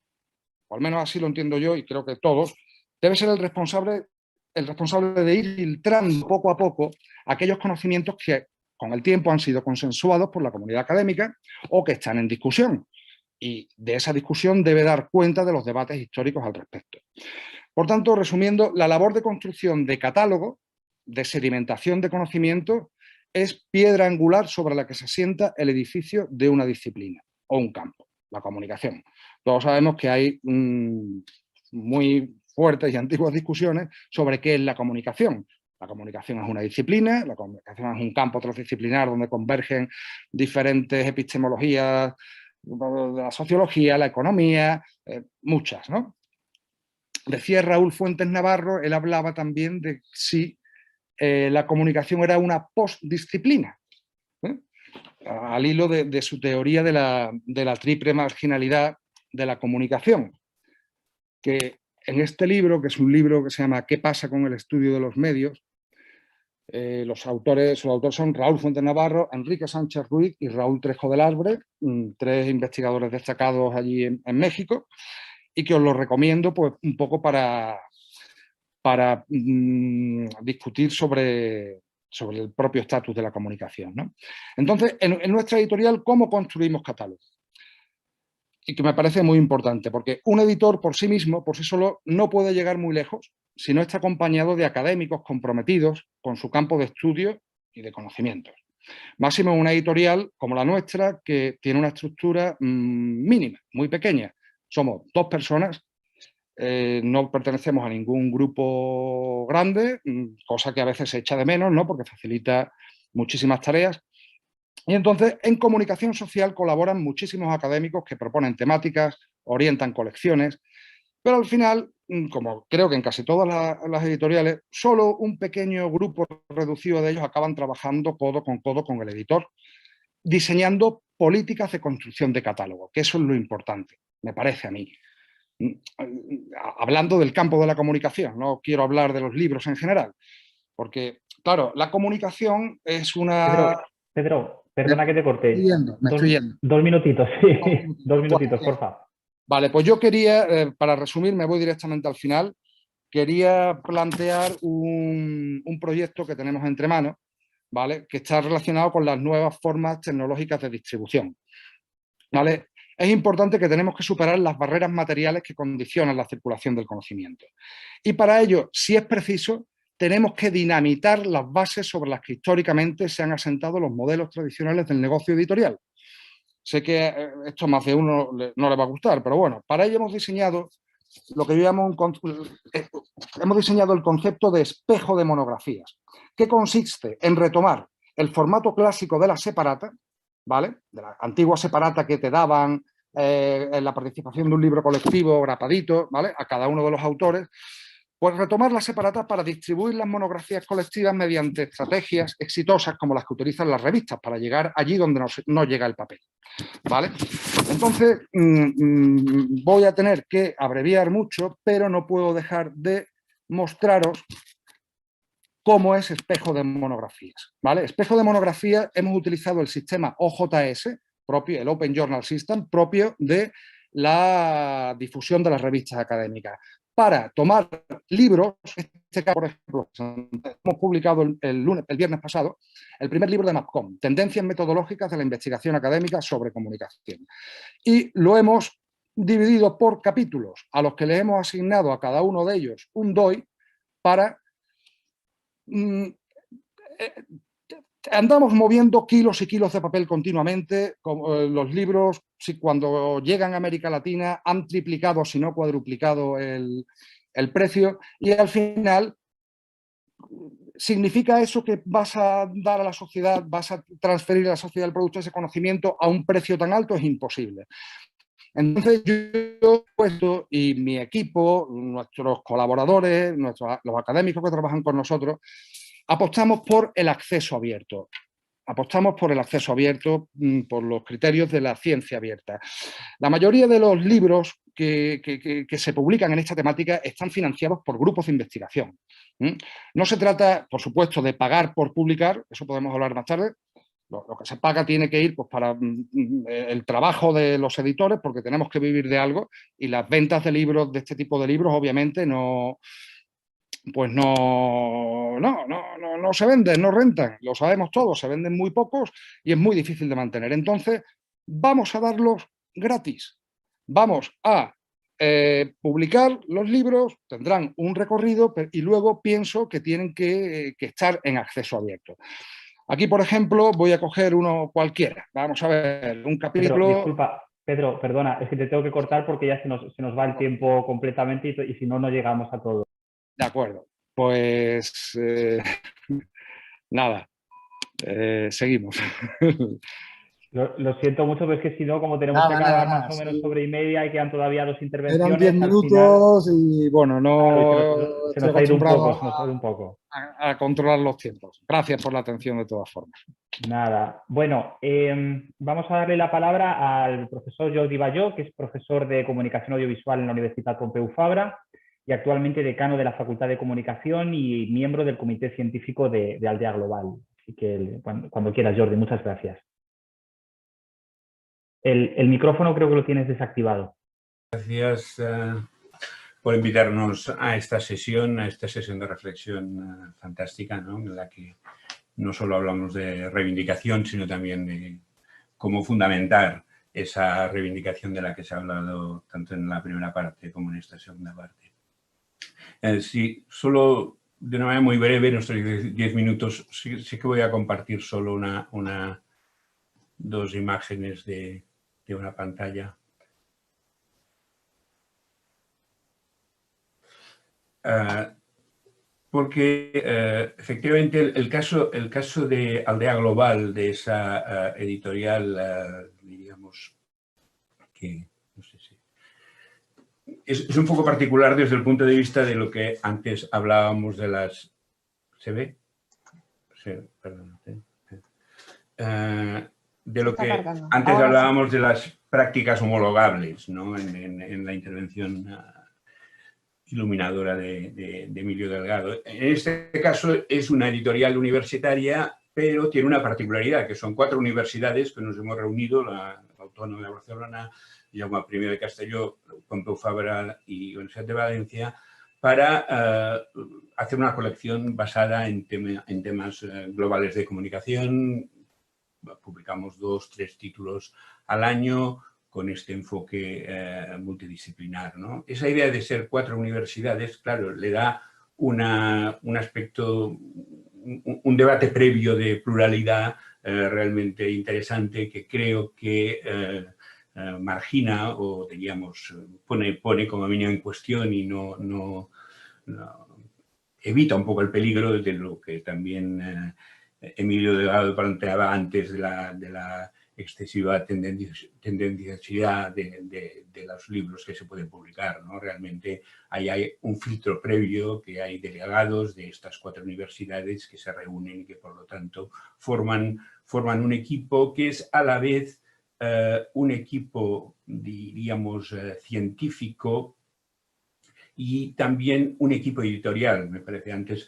Speaker 4: o al menos así lo entiendo yo y creo que todos, debe ser el responsable de ir filtrando poco a poco aquellos conocimientos que con el tiempo han sido consensuados por la comunidad académica o que están en discusión. Y de esa discusión debe dar cuenta de los debates históricos al respecto. Por tanto, resumiendo, la labor de construcción de catálogo, de sedimentación de conocimiento, es piedra angular sobre la que se asienta el edificio de una disciplina o un campo. la comunicación. Todos sabemos que hay muy fuertes y antiguas discusiones sobre qué es la comunicación. La comunicación es una disciplina, la comunicación es un campo transdisciplinar donde convergen diferentes epistemologías, la sociología, la economía, muchas, ¿no? Decía Raúl Fuentes Navarro, él hablaba también de si la comunicación era una postdisciplina, al hilo de su teoría de la triple marginalidad de la comunicación, que en este libro, que es un libro que se llama ¿Qué pasa con el estudio de los medios?, los autores son Raúl Fuentes Navarro, Enrique Sánchez Ruiz y Raúl Trejo del Arbre, 3 investigadores destacados allí en México, y que os lo recomiendo pues, un poco para discutir sobre el propio estatus de la comunicación, ¿no? Entonces, en nuestra editorial, ¿cómo construimos catálogos? Y que me parece muy importante, porque un editor por sí mismo, por sí solo, no puede llegar muy lejos si no está acompañado de académicos comprometidos con su campo de estudio y de conocimientos. Máximo en una editorial como la nuestra, que tiene una estructura mínima, muy pequeña. Somos 2 personas, no pertenecemos a ningún grupo grande, cosa que a veces se echa de menos, ¿no? Porque facilita muchísimas tareas. Y entonces, en comunicación social colaboran muchísimos académicos que proponen temáticas, orientan colecciones, pero al final, como creo que en casi todas las editoriales, solo un pequeño grupo reducido de ellos acaban trabajando codo con el editor, diseñando políticas de construcción de catálogo, que eso es lo importante, me parece a mí. Hablando del campo de la comunicación, no quiero hablar de los libros en general, porque, claro, la comunicación es una...
Speaker 1: Pedro, perdona que te corte.
Speaker 4: Me estoy yendo.
Speaker 1: 2 minutitos, sí. 2 minutitos, por favor.
Speaker 4: Vale, pues yo quería, para resumir, me voy directamente al final, quería plantear un proyecto que tenemos entre manos, ¿vale? Que está relacionado con las nuevas formas tecnológicas de distribución, ¿vale? Es importante que tenemos que superar las barreras materiales que condicionan la circulación del conocimiento. Y para ello, si es preciso, tenemos que dinamitar las bases sobre las que históricamente se han asentado los modelos tradicionales del negocio editorial. Sé que esto a más de uno no le va a gustar, pero bueno, para ello hemos diseñado lo que yo llamo hemos diseñado el concepto de espejo de monografías, que consiste en retomar el formato clásico de la separata, ¿vale? De la antigua separata que te daban en la participación de un libro colectivo grapadito, ¿vale? A cada uno de los autores, pues retomar las separatas para distribuir las monografías colectivas mediante estrategias exitosas como las que utilizan las revistas para llegar allí donde no llega el papel, ¿vale? Entonces, voy a tener que abreviar mucho, pero no puedo dejar de mostraros cómo es espejo de monografías, ¿vale? Espejo de monografías, hemos utilizado el sistema OJS, propio, el Open Journal System, propio de la difusión de las revistas académicas, para tomar libros, en este caso, por ejemplo, hemos publicado el viernes pasado, el primer libro de MapCom, Tendencias metodológicas de la investigación académica sobre comunicación. Y lo hemos dividido por capítulos, a los que le hemos asignado a cada uno de ellos un DOI para... andamos moviendo kilos y kilos de papel continuamente. Los libros, si cuando llegan a América Latina, han triplicado, si no cuadruplicado el precio, y al final ¿significa eso que vas a dar a la sociedad, vas a transferir a la sociedad el producto de ese conocimiento a un precio tan alto? Es imposible. Entonces yo puesto y mi equipo, nuestros colaboradores, los académicos que trabajan con nosotros, apostamos por el acceso abierto. Apostamos por el acceso abierto, por los criterios de la ciencia abierta. La mayoría de los libros que se publican en esta temática están financiados por grupos de investigación. No se trata, por supuesto, de pagar por publicar, eso podemos hablar más tarde. Lo que se paga tiene que ir pues, para el trabajo de los editores, porque tenemos que vivir de algo, y las ventas de libros, de este tipo de libros, obviamente no se venden, no rentan, lo sabemos todos, se venden muy pocos y es muy difícil de mantener. Entonces, vamos a darlos gratis. Vamos a publicar los libros, tendrán un recorrido y luego pienso que tienen que estar en acceso abierto. Aquí, por ejemplo, voy a coger uno cualquiera. Vamos a ver, un capítulo...
Speaker 1: Pero, Pedro, perdona, es que te tengo que cortar porque ya se nos va el tiempo completamente y si no, no llegamos a todo.
Speaker 4: De acuerdo. Pues nada, seguimos.
Speaker 1: Lo siento mucho, pero es que si no, como tenemos que acabar más o menos sobre y media y quedan todavía 2 intervenciones.
Speaker 4: Eran 10 minutos y bueno, no
Speaker 1: se
Speaker 4: estoy
Speaker 1: nos ha ido un
Speaker 4: acostumbrado
Speaker 1: poco, se nos ha ido un poco.
Speaker 4: a controlar los tiempos. Gracias por la atención de todas formas.
Speaker 1: Nada. Bueno, vamos a darle la palabra al profesor Jordi Bayó, que es profesor de Comunicación Audiovisual en la Universitat Pompeu Fabra y actualmente decano de la Facultad de Comunicación y miembro del Comité Científico de Aldea Global. Así que cuando quieras, Jordi, muchas gracias. El micrófono creo que lo tienes desactivado.
Speaker 6: Gracias por invitarnos a esta sesión de reflexión fantástica, ¿no? En la que no solo hablamos de reivindicación, sino también de cómo fundamentar esa reivindicación de la que se ha hablado tanto en la primera parte como en esta segunda parte. Sí, solo de una manera muy breve, en nuestros 10 minutos, sí que voy a compartir solo dos imágenes de una pantalla. Porque efectivamente el caso de Aldea Global, de esa editorial, diríamos que, no sé si... Es un poco particular desde el punto de vista de lo que antes hablábamos de las... ¿Se ve? Sí, perdón. De lo que antes hablábamos de las prácticas homologables, ¿no? En la intervención iluminadora de Emilio Delgado. En este caso es una editorial universitaria, pero tiene una particularidad, que son 4 universidades que nos hemos reunido, la Autónoma de Barcelona, Jaume I de Castelló, Pompeu Fabra y Universidad de Valencia, para hacer una colección basada en temas globales de comunicación. Publicamos 2 o 3 títulos al año, con este enfoque multidisciplinar, ¿no? Esa idea de ser 4 universidades, claro, le da un aspecto, un debate previo de pluralidad realmente interesante que creo que margina o, diríamos, pone como mínimo en cuestión y no evita un poco el peligro de lo que también Emilio Delgado planteaba antes de la excesiva tendenciosidad de los libros que se pueden publicar, ¿no? Realmente ahí hay un filtro previo, que hay delegados de estas 4 universidades que se reúnen y que por lo tanto forman un equipo que es a la vez un equipo, diríamos, científico y también un equipo editorial. Me parece antes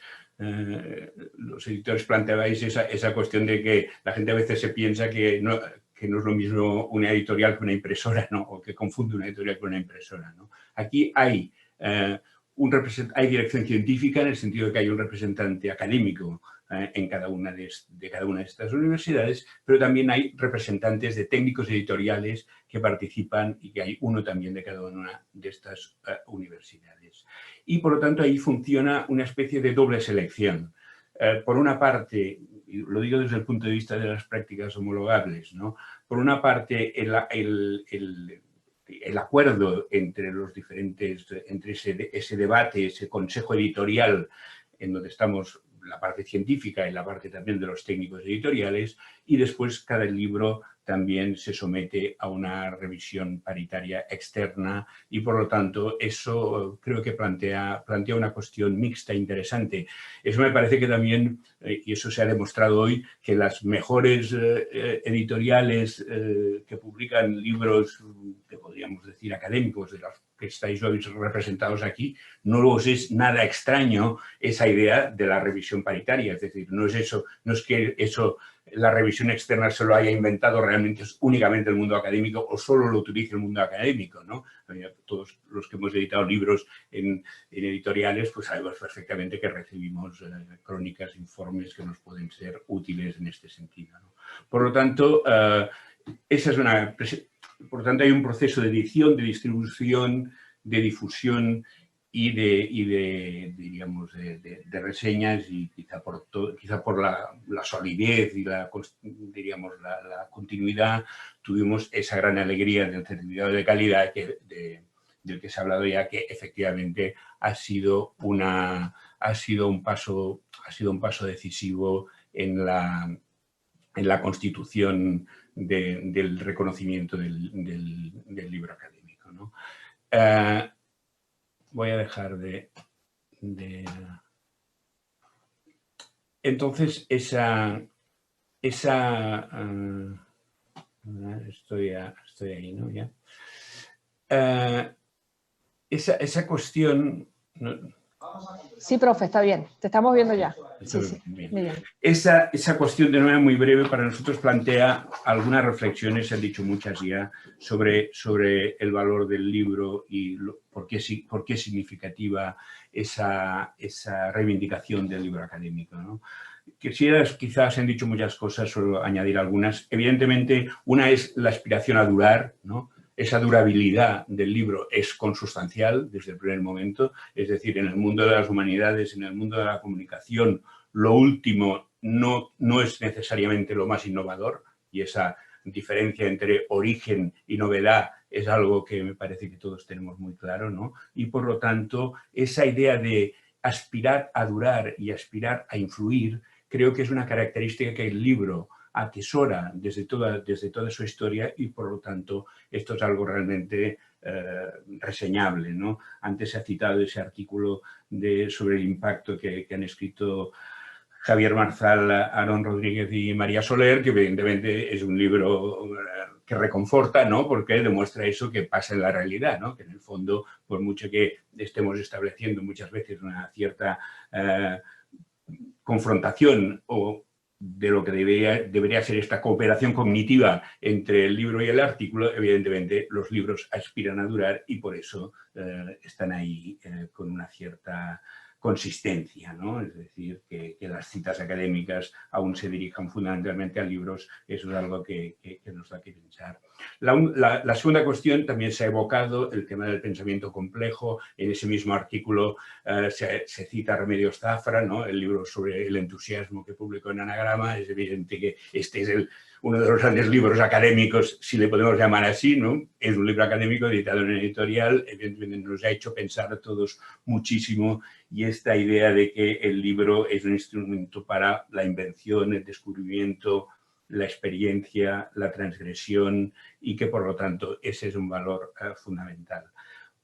Speaker 6: los editores planteabais esa cuestión de que la gente a veces se piensa que no es lo mismo una editorial que una impresora, ¿no? O que confunde una editorial con una impresora, ¿no? Aquí hay dirección científica en el sentido de que hay un representante académico en cada una de estas universidades, pero también hay representantes de técnicos editoriales que participan y que hay uno también de cada una de estas universidades. Y por lo tanto ahí funciona una especie de doble selección. Por una parte, y lo digo desde el punto de vista de las prácticas homologables, ¿no? Por una parte el acuerdo entre los diferentes, entre ese debate, ese consejo editorial en donde estamos la parte científica y la parte también de los técnicos editoriales, y después cada libro también se somete a una revisión paritaria externa y por lo tanto eso creo que plantea una cuestión mixta interesante. Eso me parece que también, y eso se ha demostrado hoy, que las mejores editoriales que publican libros que podríamos decir académicos, de los que estáis hoy representados aquí, no os es nada extraño esa idea de la revisión paritaria. Es decir, no es que eso la revisión externa se lo haya inventado realmente únicamente el mundo académico o solo lo utilice el mundo académico, ¿no? Todos los que hemos editado libros en editoriales, pues sabemos perfectamente que recibimos crónicas, informes que nos pueden ser útiles en este sentido, ¿no? Por lo tanto, por lo tanto, hay un proceso de edición, de distribución, de difusión diríamos, de reseñas, y quizá por la solidez y diríamos, la continuidad, tuvimos esa gran alegría del certificado de calidad del que se ha hablado ya, que efectivamente ha sido un paso decisivo en la constitución del reconocimiento del libro académico, ¿no? Voy a dejar de... Entonces, estoy ahí, ¿no? Ya. Esa cuestión...
Speaker 5: Sí, profe, está bien. Te estamos viendo ya. Sí, sí.
Speaker 6: Bien. Esa cuestión, de manera muy breve, para nosotros plantea algunas reflexiones, se han dicho muchas ya, sobre el valor del libro y por qué es significativa esa reivindicación del libro académico, ¿no? Quizás se han dicho muchas cosas, solo añadir algunas. Evidentemente, una es la aspiración a durar, ¿no? Esa durabilidad del libro es consustancial desde el primer momento, es decir, en el mundo de las humanidades, en el mundo de la comunicación, lo último no es necesariamente lo más innovador, y esa diferencia entre origen y novedad es algo que me parece que todos tenemos muy claro, ¿no? Y por lo tanto, esa idea de aspirar a durar y aspirar a influir, creo que es una característica que el libro atesora desde toda su historia, y por lo tanto esto es algo realmente reseñable, ¿no? Antes se ha citado ese artículo sobre el impacto que han escrito Javier Marzal, Aarón Rodríguez y María Soler, que evidentemente es un libro que reconforta, ¿no? Porque demuestra eso que pasa en la realidad, ¿no? Que en el fondo, por mucho que estemos estableciendo muchas veces una cierta confrontación de lo que debería ser esta cooperación cognitiva entre el libro y el artículo, evidentemente los libros aspiran a durar y por eso están ahí con una cierta consistencia, ¿no? Es decir, que las citas académicas aún se dirijan fundamentalmente a libros, eso es algo que nos da que pensar. La segunda cuestión, también se ha evocado el tema del pensamiento complejo. En ese mismo artículo se cita a Remedios Zafra, ¿no? El libro sobre el entusiasmo que publicó en Anagrama. Es evidente que este es uno de los grandes libros académicos, si le podemos llamar así, ¿no? Es un libro académico editado en editorial, evidentemente nos ha hecho pensar a todos muchísimo, y esta idea de que el libro es un instrumento para la invención, el descubrimiento, la experiencia, la transgresión, y que por lo tanto ese es un valor fundamental.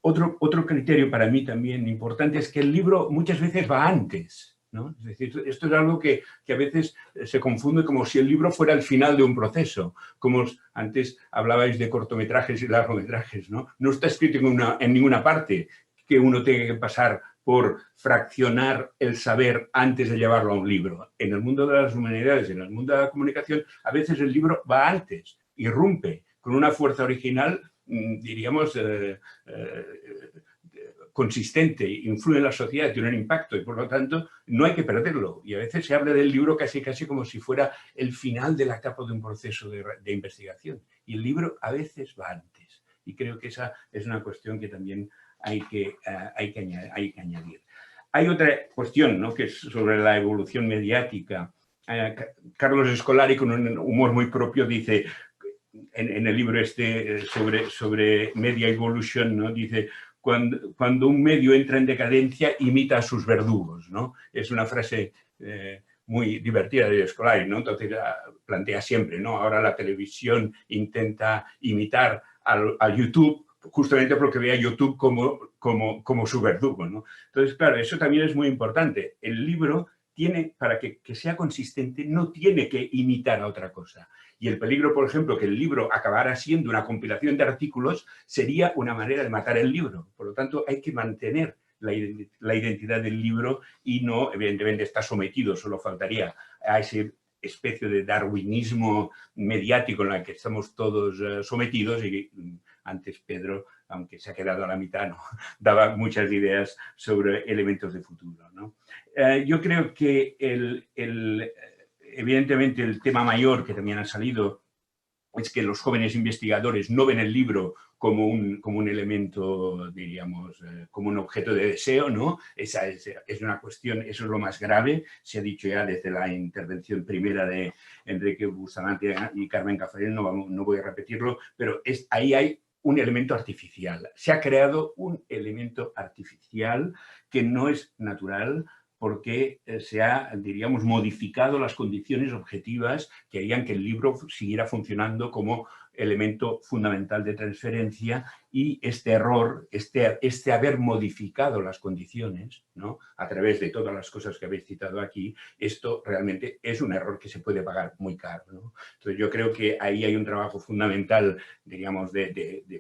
Speaker 6: Otro criterio para mí también importante es que el libro muchas veces va antes, ¿no? Es decir, esto es algo que a veces se confunde como si el libro fuera el final de un proceso. Como antes hablabais de cortometrajes y largometrajes, ¿no? No está escrito en ninguna parte que uno tenga que pasar por fraccionar el saber antes de llevarlo a un libro. En el mundo de las humanidades, en el mundo de la comunicación, a veces el libro va antes, irrumpe con una fuerza original, diríamos, consistente, influye en la sociedad, tiene un impacto, y por lo tanto no hay que perderlo. Y a veces se habla del libro casi como si fuera el final de la etapa de un proceso de investigación. Y el libro a veces va antes. Y creo que esa es una cuestión que también hay que añadir. Hay otra cuestión, ¿no? Que es sobre la evolución mediática. Carlos Escolari, con un humor muy propio, dice en el libro sobre Media Evolution, ¿no? Dice: cuando un medio entra en decadencia, imita a sus verdugos, ¿no? Es una frase muy divertida de Escolari, ¿no? Entonces plantea siempre, ¿no? Ahora la televisión intenta imitar al YouTube, justamente porque ve a YouTube como su verdugo, ¿no? Entonces, claro, eso también es muy importante. El libro tiene, para que sea consistente, no tiene que imitar a otra cosa. Y el peligro, por ejemplo, que el libro acabara siendo una compilación de artículos, sería una manera de matar el libro. Por lo tanto, hay que mantener la identidad del libro y no, evidentemente, está sometido, solo faltaría, a ese especie de darwinismo mediático en el que estamos todos sometidos. Y antes Pedro, aunque se ha quedado a la mitad, ¿no? Daba muchas ideas sobre elementos de futuro, ¿no? Yo creo que evidentemente el tema mayor que también ha salido es que los jóvenes investigadores no ven el libro como un elemento, diríamos, como un objeto de deseo, ¿no? Esa es una cuestión, eso es lo más grave, se ha dicho ya desde la intervención primera de Enrique Bustamante y Carmen Caffarel, no voy a repetirlo, pero ahí hay un elemento artificial. Se ha creado un elemento artificial que no es natural, porque se ha, diríamos, modificado las condiciones objetivas que harían que el libro siguiera funcionando como elemento fundamental de transferencia, y este error, este haber modificado las condiciones, ¿no?, a través de todas las cosas que habéis citado aquí, esto realmente es un error que se puede pagar muy caro, ¿no? Entonces yo creo que ahí hay un trabajo fundamental, diríamos,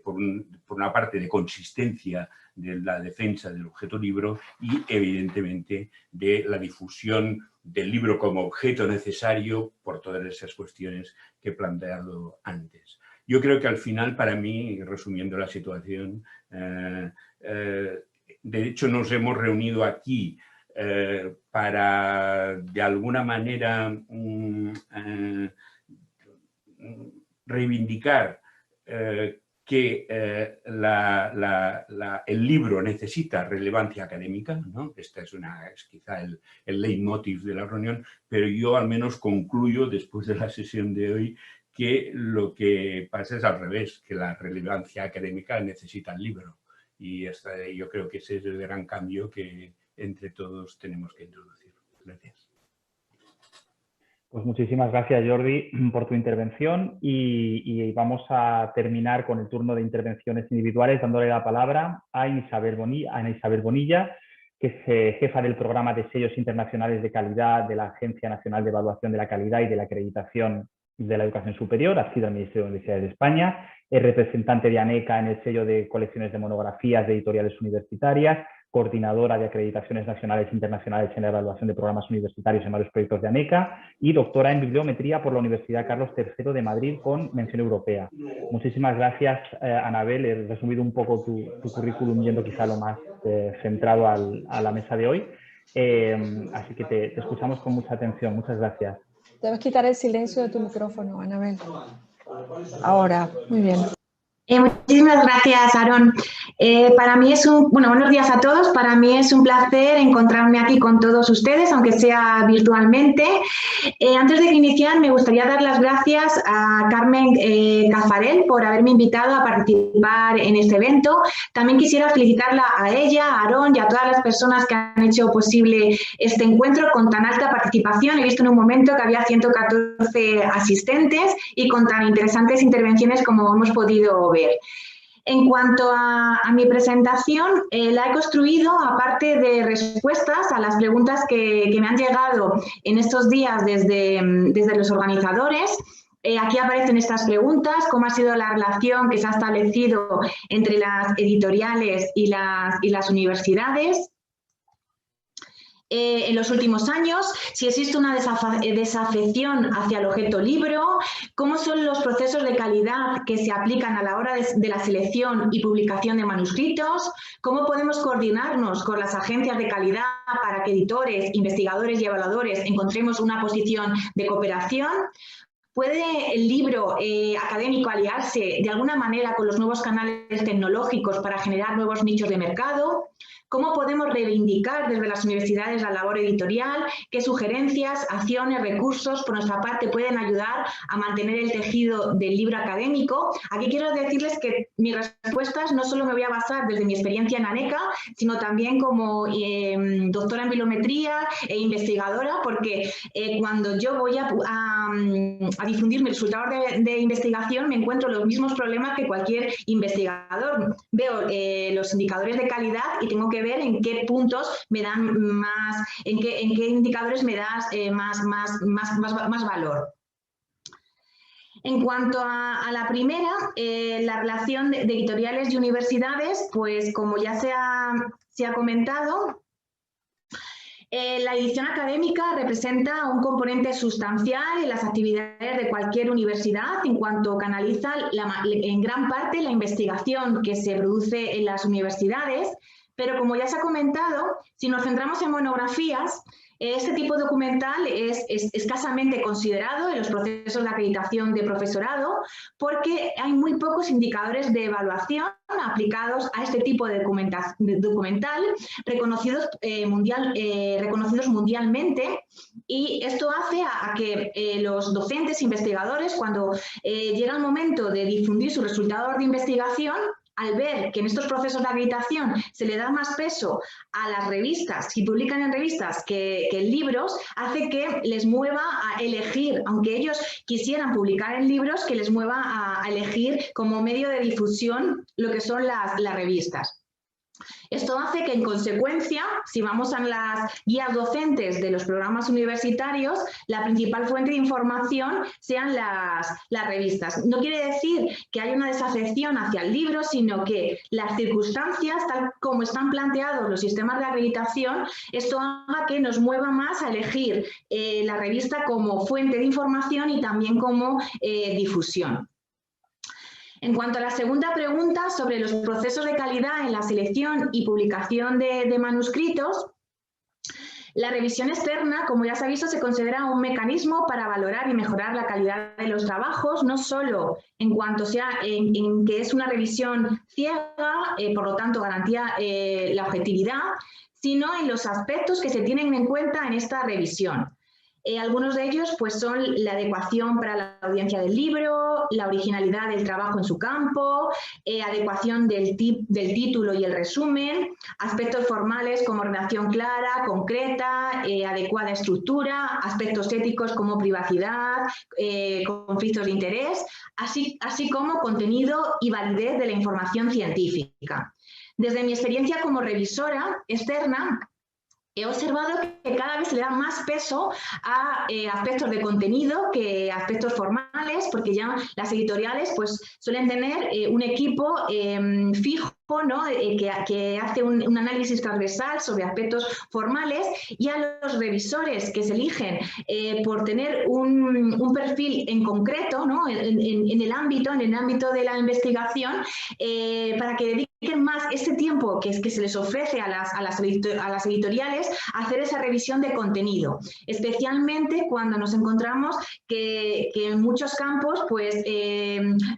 Speaker 6: por una parte de consistencia de la defensa del objeto libro y evidentemente de la difusión del libro como objeto necesario por todas esas cuestiones que he planteado antes. Yo creo que al final, para mí, resumiendo la situación, de hecho nos hemos reunido aquí para, de alguna manera, reivindicar que el libro necesita relevancia académica, ¿no? Esta es quizá el leitmotiv de la reunión, pero yo al menos concluyo, después de la sesión de hoy, que lo que pasa es al revés, que la relevancia académica necesita el libro. Y yo creo que ese es el gran cambio que entre todos tenemos que introducir. Gracias.
Speaker 1: Pues muchísimas gracias, Jordi, por tu intervención, y vamos a terminar con el turno de intervenciones individuales, dándole la palabra a Ana Isabel Bonilla, que es jefa del programa de sellos internacionales de calidad de la Agencia Nacional de Evaluación de la Calidad y de la Acreditación de la Educación Superior, adscrita al Ministerio de Universidades de España, es representante de ANECA en el sello de colecciones de monografías de editoriales universitarias, coordinadora de acreditaciones nacionales e internacionales en la evaluación de programas universitarios en varios proyectos de ANECA y doctora en bibliometría por la Universidad Carlos III de Madrid con mención europea. Muchísimas gracias, Anabel. He resumido un poco tu currículum yendo quizá lo más centrado a la mesa de hoy. Así que te escuchamos con mucha atención. Muchas gracias.
Speaker 5: Debes quitar el silencio de tu micrófono, Anabel. Ahora, muy bien.
Speaker 7: Muchísimas gracias, Aarón. Para mí es buenos días a todos. Para mí es un placer encontrarme aquí con todos ustedes, aunque sea virtualmente. Antes de iniciar, me gustaría dar las gracias a Carmen Caffarel por haberme invitado a participar en este evento. También quisiera felicitarla a ella, a Aarón y a todas las personas que han hecho posible este encuentro con tan alta participación. He visto en un momento que había 114 asistentes y con tan interesantes intervenciones como hemos podido ver. En cuanto a mi presentación, la he construido a parte de respuestas a las preguntas que me han llegado en estos días desde los organizadores. Aquí aparecen estas preguntas: cómo ha sido la relación que se ha establecido entre las editoriales y las universidades en los últimos años, si existe una desafección hacia el objeto libro, cómo son los procesos de calidad que se aplican a la hora de la selección y publicación de manuscritos, cómo podemos coordinarnos con las agencias de calidad para que editores, investigadores y evaluadores encontremos una posición de cooperación. ¿Puede el libro académico aliarse de alguna manera con los nuevos canales tecnológicos para generar nuevos nichos de mercado? ¿Cómo podemos reivindicar desde las universidades la labor editorial? ¿Qué sugerencias, acciones, recursos por nuestra parte pueden ayudar a mantener el tejido del libro académico? Aquí quiero decirles que mis respuestas no solo me voy a basar desde mi experiencia en ANECA, sino también como doctora en bibliometría e investigadora, porque cuando yo voy a difundir mis resultados de investigación me encuentro los mismos problemas que cualquier investigador. Veo los indicadores de calidad y tengo que ver en qué puntos me dan más, en qué indicadores me das más valor. En cuanto a la primera, la relación de editoriales y universidades, pues como ya se ha comentado, la edición académica representa un componente sustancial en las actividades de cualquier universidad en cuanto canaliza en gran parte la investigación que se produce en las universidades. Pero como ya se ha comentado, si nos centramos en monografías, Este tipo de documental es escasamente considerado en los procesos de acreditación de profesorado porque hay muy pocos indicadores de evaluación aplicados a este tipo de documental reconocidos, reconocidos mundialmente, y esto hace a que los docentes investigadores, cuando llega el momento de difundir sus resultados de investigación, al ver que en estos procesos de acreditación se le da más peso a las revistas, si publican en revistas que en libros, hace que les mueva a elegir, aunque ellos quisieran publicar en libros, que les mueva a elegir como medio de difusión lo que son las revistas. Esto hace que, en consecuencia, si vamos a las guías docentes de los programas universitarios, la principal fuente de información sean las revistas. No quiere decir que haya una desafección hacia el libro, sino que las circunstancias, tal como están planteados los sistemas de acreditación, esto haga que nos mueva más a elegir la revista como fuente de información y también como difusión. En cuanto a la segunda pregunta sobre los procesos de calidad en la selección y publicación de manuscritos, la revisión externa, como ya se ha visto, se considera un mecanismo para valorar y mejorar la calidad de los trabajos, no solo en cuanto sea en que es una revisión ciega, por lo tanto garantía la objetividad, sino en los aspectos que se tienen en cuenta en esta revisión. Algunos de ellos pues, son la adecuación para la audiencia del libro, la originalidad del trabajo en su campo, adecuación del título y el resumen, aspectos formales como redacción clara, concreta, adecuada estructura, aspectos éticos como privacidad, conflictos de interés, así como contenido y validez de la información científica. Desde mi experiencia como revisora externa, he observado que cada vez se le da más peso a aspectos de contenido que a aspectos formales, porque ya las editoriales pues, suelen tener un equipo fijo, ¿no? que hace un análisis transversal sobre aspectos formales, y a los revisores que se eligen por tener un perfil en concreto, ¿no? en el ámbito de la investigación, para que dediquen más este tiempo que se les ofrece a las editoriales a hacer esa revisión de contenido, especialmente cuando nos encontramos que en muchos campos pues,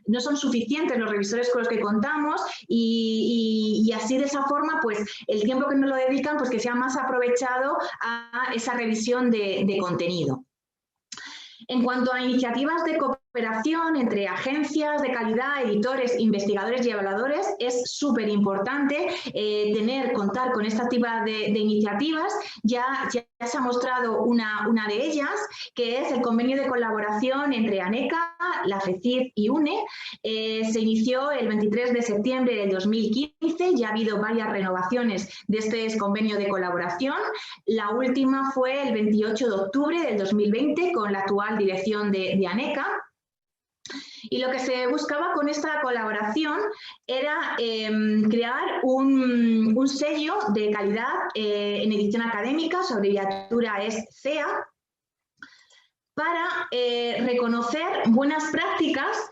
Speaker 7: no son suficientes los revisores con los que contamos, y así de esa forma pues, el tiempo que nos lo dedican pues, que sea más aprovechado a esa revisión de contenido. En cuanto a iniciativas de cooperación entre agencias de calidad, editores, investigadores y evaluadores, es súper importante contar con esta tipo de iniciativas. Ya se ha mostrado una de ellas, que es el convenio de colaboración entre ANECA, la FECID y UNE. Se inició el 23 de septiembre del 2015, ya ha habido varias renovaciones de este convenio de colaboración. La última fue el 28 de octubre del 2020 con la actual dirección de ANECA. Y lo que se buscaba con esta colaboración era crear un sello de calidad en edición académica, su abreviatura es CEA, para reconocer buenas prácticas,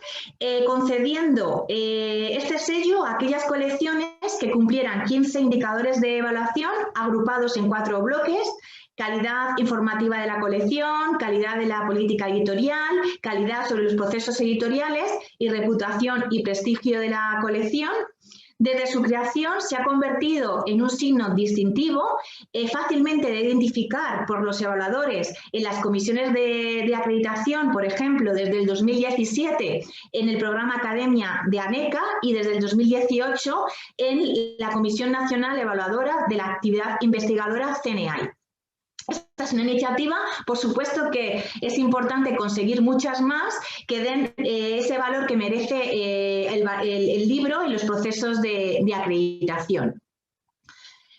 Speaker 7: concediendo este sello a aquellas colecciones que cumplieran 15 indicadores de evaluación agrupados en 4 bloques: calidad informativa de la colección, calidad de la política editorial, calidad sobre los procesos editoriales y reputación y prestigio de la colección. Desde su creación se ha convertido en un signo distintivo, fácilmente de identificar por los evaluadores en las comisiones de acreditación, por ejemplo, desde el 2017 en el programa Academia de ANECA y desde el 2018 en la Comisión Nacional Evaluadora de la Actividad Investigadora CNAI. Esta es una iniciativa, por supuesto que es importante conseguir muchas más que den ese valor que merece el libro y los procesos de acreditación.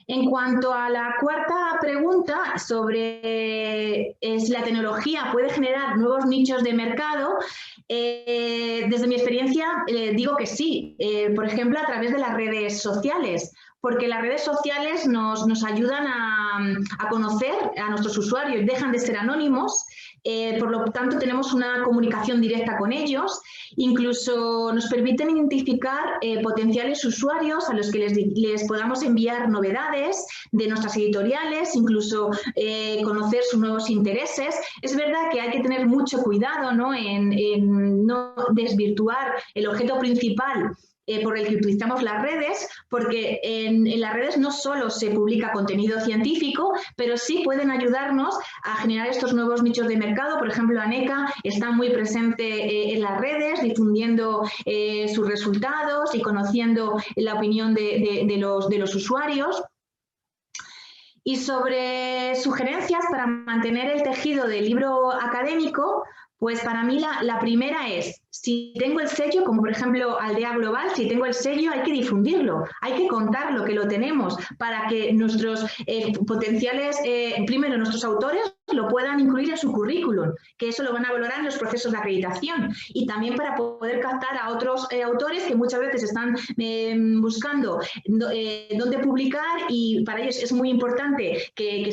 Speaker 7: En cuanto a la cuarta pregunta sobre si la tecnología puede generar nuevos nichos de mercado, desde mi experiencia digo que sí, por ejemplo a través de las redes sociales. porque las redes sociales nos ayudan a conocer a nuestros usuarios, dejan de ser anónimos, por lo tanto tenemos una comunicación directa con ellos, incluso nos permiten identificar potenciales usuarios a los que les podamos enviar novedades de nuestras editoriales, incluso conocer sus nuevos intereses. Es verdad que hay que tener mucho cuidado, ¿no? en no desvirtuar el objeto principal por el que utilizamos las redes, porque en las redes no solo se publica contenido científico, pero sí pueden ayudarnos a generar estos nuevos nichos de mercado. Por ejemplo, ANECA está muy presente en las redes, difundiendo sus resultados y conociendo la opinión de los usuarios. Y sobre sugerencias para mantener el tejido del libro académico, pues para mí la primera es, si tengo el sello, como por ejemplo Aldea Global, si tengo el sello hay que difundirlo, hay que contarlo, que lo tenemos, para que nuestros potenciales, primero nuestros autores lo puedan incluir en su currículum, que eso lo van a valorar en los procesos de acreditación, y también para poder captar a otros autores que muchas veces están buscando dónde publicar, y para ellos es muy importante que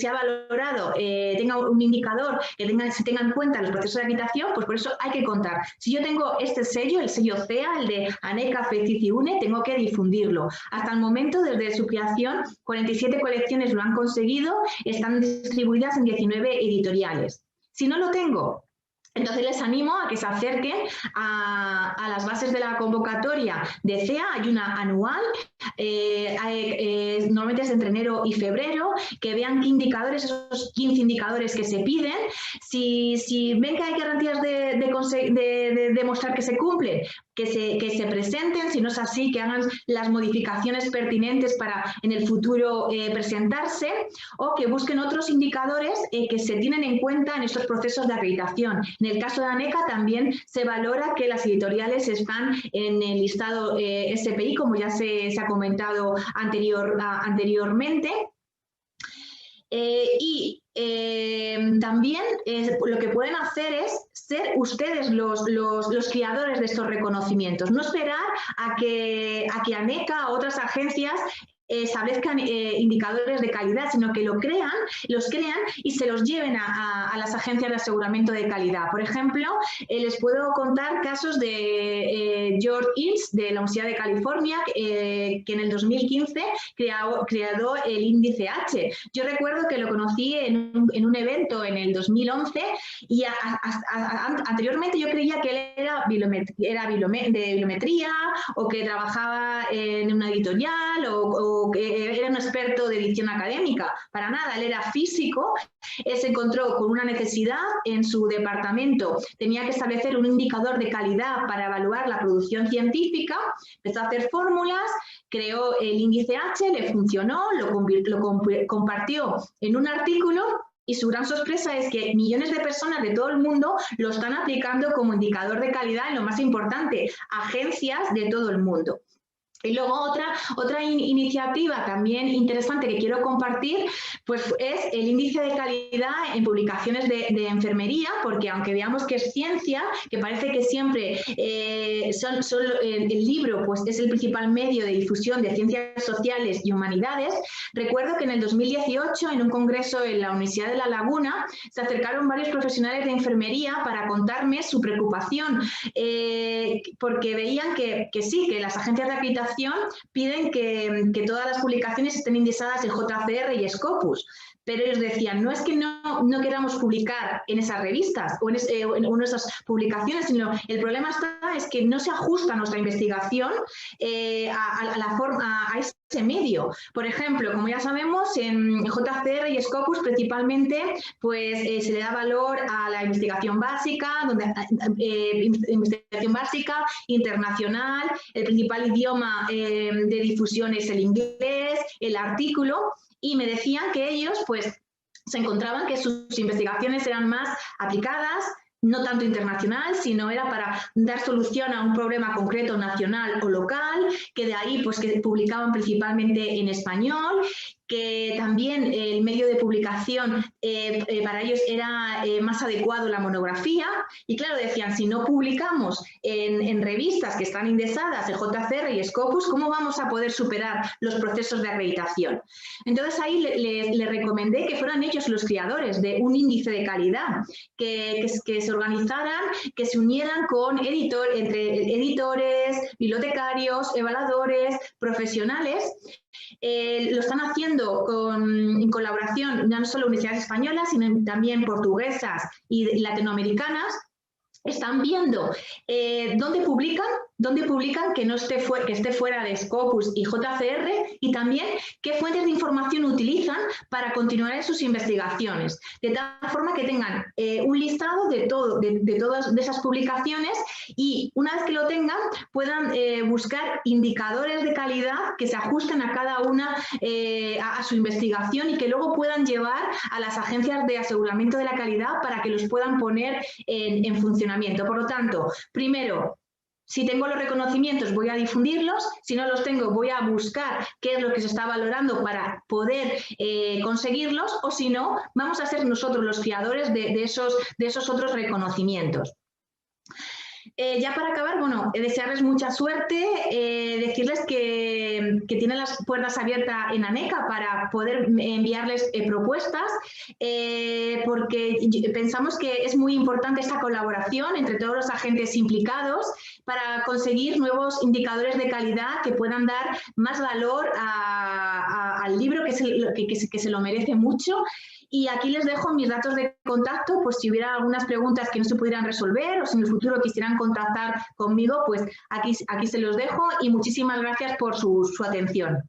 Speaker 7: sea valorado, tenga un indicador, se tenga en cuenta los procesos de acreditación. Pues por eso hay que contar. Si yo tengo este sello, el sello CEA, el de ANECA, FECIT y UNE, tengo que difundirlo. Hasta el momento, desde su creación, 47 colecciones lo han conseguido, están distribuidas en 19 editoriales. Si no lo tengo, entonces les animo a que se acerquen a las bases de la convocatoria de CEA. Hay una anual, normalmente es entre enero y febrero, que vean qué indicadores, esos 15 indicadores que se piden. Si ven que hay garantías de demostrar que se cumplen, que se presenten. Si no es así, que hagan las modificaciones pertinentes para en el futuro presentarse, o que busquen otros indicadores que se tienen en cuenta en estos procesos de acreditación. En el caso de ANECA también se valora que las editoriales están en el listado SPI, como ya se ha comentado anteriormente. También lo que pueden hacer es ser ustedes los creadores de estos reconocimientos, no esperar a que ANECA o otras agencias establezcan indicadores de calidad, sino que los crean y se los lleven a las agencias de aseguramiento de calidad. Por ejemplo, les puedo contar casos de George Ince, de la Universidad de California, que en el 2015 creó el índice H. Yo recuerdo que lo conocí en un evento en el 2011, y anteriormente yo creía que él era de bibliometría, o que trabajaba en una editorial, o que era un experto de edición académica. Para nada, él era físico. Él se encontró con una necesidad en su departamento, tenía que establecer un indicador de calidad para evaluar la producción científica, empezó a hacer fórmulas, creó el índice H, le funcionó, lo compartió en un artículo, y su gran sorpresa es que millones de personas de todo el mundo lo están aplicando como indicador de calidad en lo más importante, agencias de todo el mundo. Y luego otra iniciativa también interesante que quiero compartir, pues es el índice de calidad en publicaciones de enfermería, porque aunque veamos que es ciencia, que parece que siempre el libro pues es el principal medio de difusión de ciencias sociales y humanidades, recuerdo que en el 2018, en un congreso en la Universidad de La Laguna, se acercaron varios profesionales de enfermería para contarme su preocupación, porque veían que sí, que las agencias de acreditación piden que todas las publicaciones estén indexadas en JCR y Scopus, pero ellos decían, no es que no queramos publicar en esas revistas o en esas publicaciones, sino el problema es que no se ajusta nuestra investigación a ese medio. Por ejemplo, como ya sabemos, en JCR y Scopus principalmente pues, se le da valor a la investigación básica, investigación básica, internacional, el principal idioma de difusión es el inglés, el artículo, y me decían que ellos pues se encontraban que sus investigaciones eran más aplicadas, no tanto internacional, sino era para dar solución a un problema concreto nacional o local, que de ahí pues que publicaban principalmente en español, que también el medio de publicación para ellos era más adecuado la monografía, y claro, decían, si no publicamos en revistas que están indexadas, el JCR y Scopus, ¿cómo vamos a poder superar los procesos de acreditación? Entonces ahí le recomendé que fueran ellos los creadores de un índice de calidad, que se organizaran, que se unieran con entre editores, bibliotecarios, evaluadores, profesionales. Lo están haciendo en colaboración no solo universidades españolas, sino también portuguesas y latinoamericanas. Están viendo dónde publican que esté fuera de Scopus y JCR, y también qué fuentes de información utilizan para continuar en sus investigaciones, de tal forma que tengan un listado de todas esas publicaciones, y una vez que lo tengan puedan buscar indicadores de calidad que se ajusten a cada una a su investigación, y que luego puedan llevar a las agencias de aseguramiento de la calidad para que los puedan poner en funcionamiento. Por lo tanto, primero, si tengo los reconocimientos voy a difundirlos, si no los tengo voy a buscar qué es lo que se está valorando para poder conseguirlos, o si no, vamos a ser nosotros los creadores de esos otros reconocimientos. Ya para acabar, bueno, desearles mucha suerte, decirles que tienen las puertas abiertas en ANECA para poder enviarles propuestas, porque pensamos que es muy importante esta colaboración entre todos los agentes implicados para conseguir nuevos indicadores de calidad que puedan dar más valor al libro, que se lo merece mucho. Y aquí les dejo mis datos de contacto, pues si hubiera algunas preguntas que no se pudieran resolver, o si en el futuro quisieran contactar conmigo, pues aquí se los dejo, y muchísimas gracias por su atención.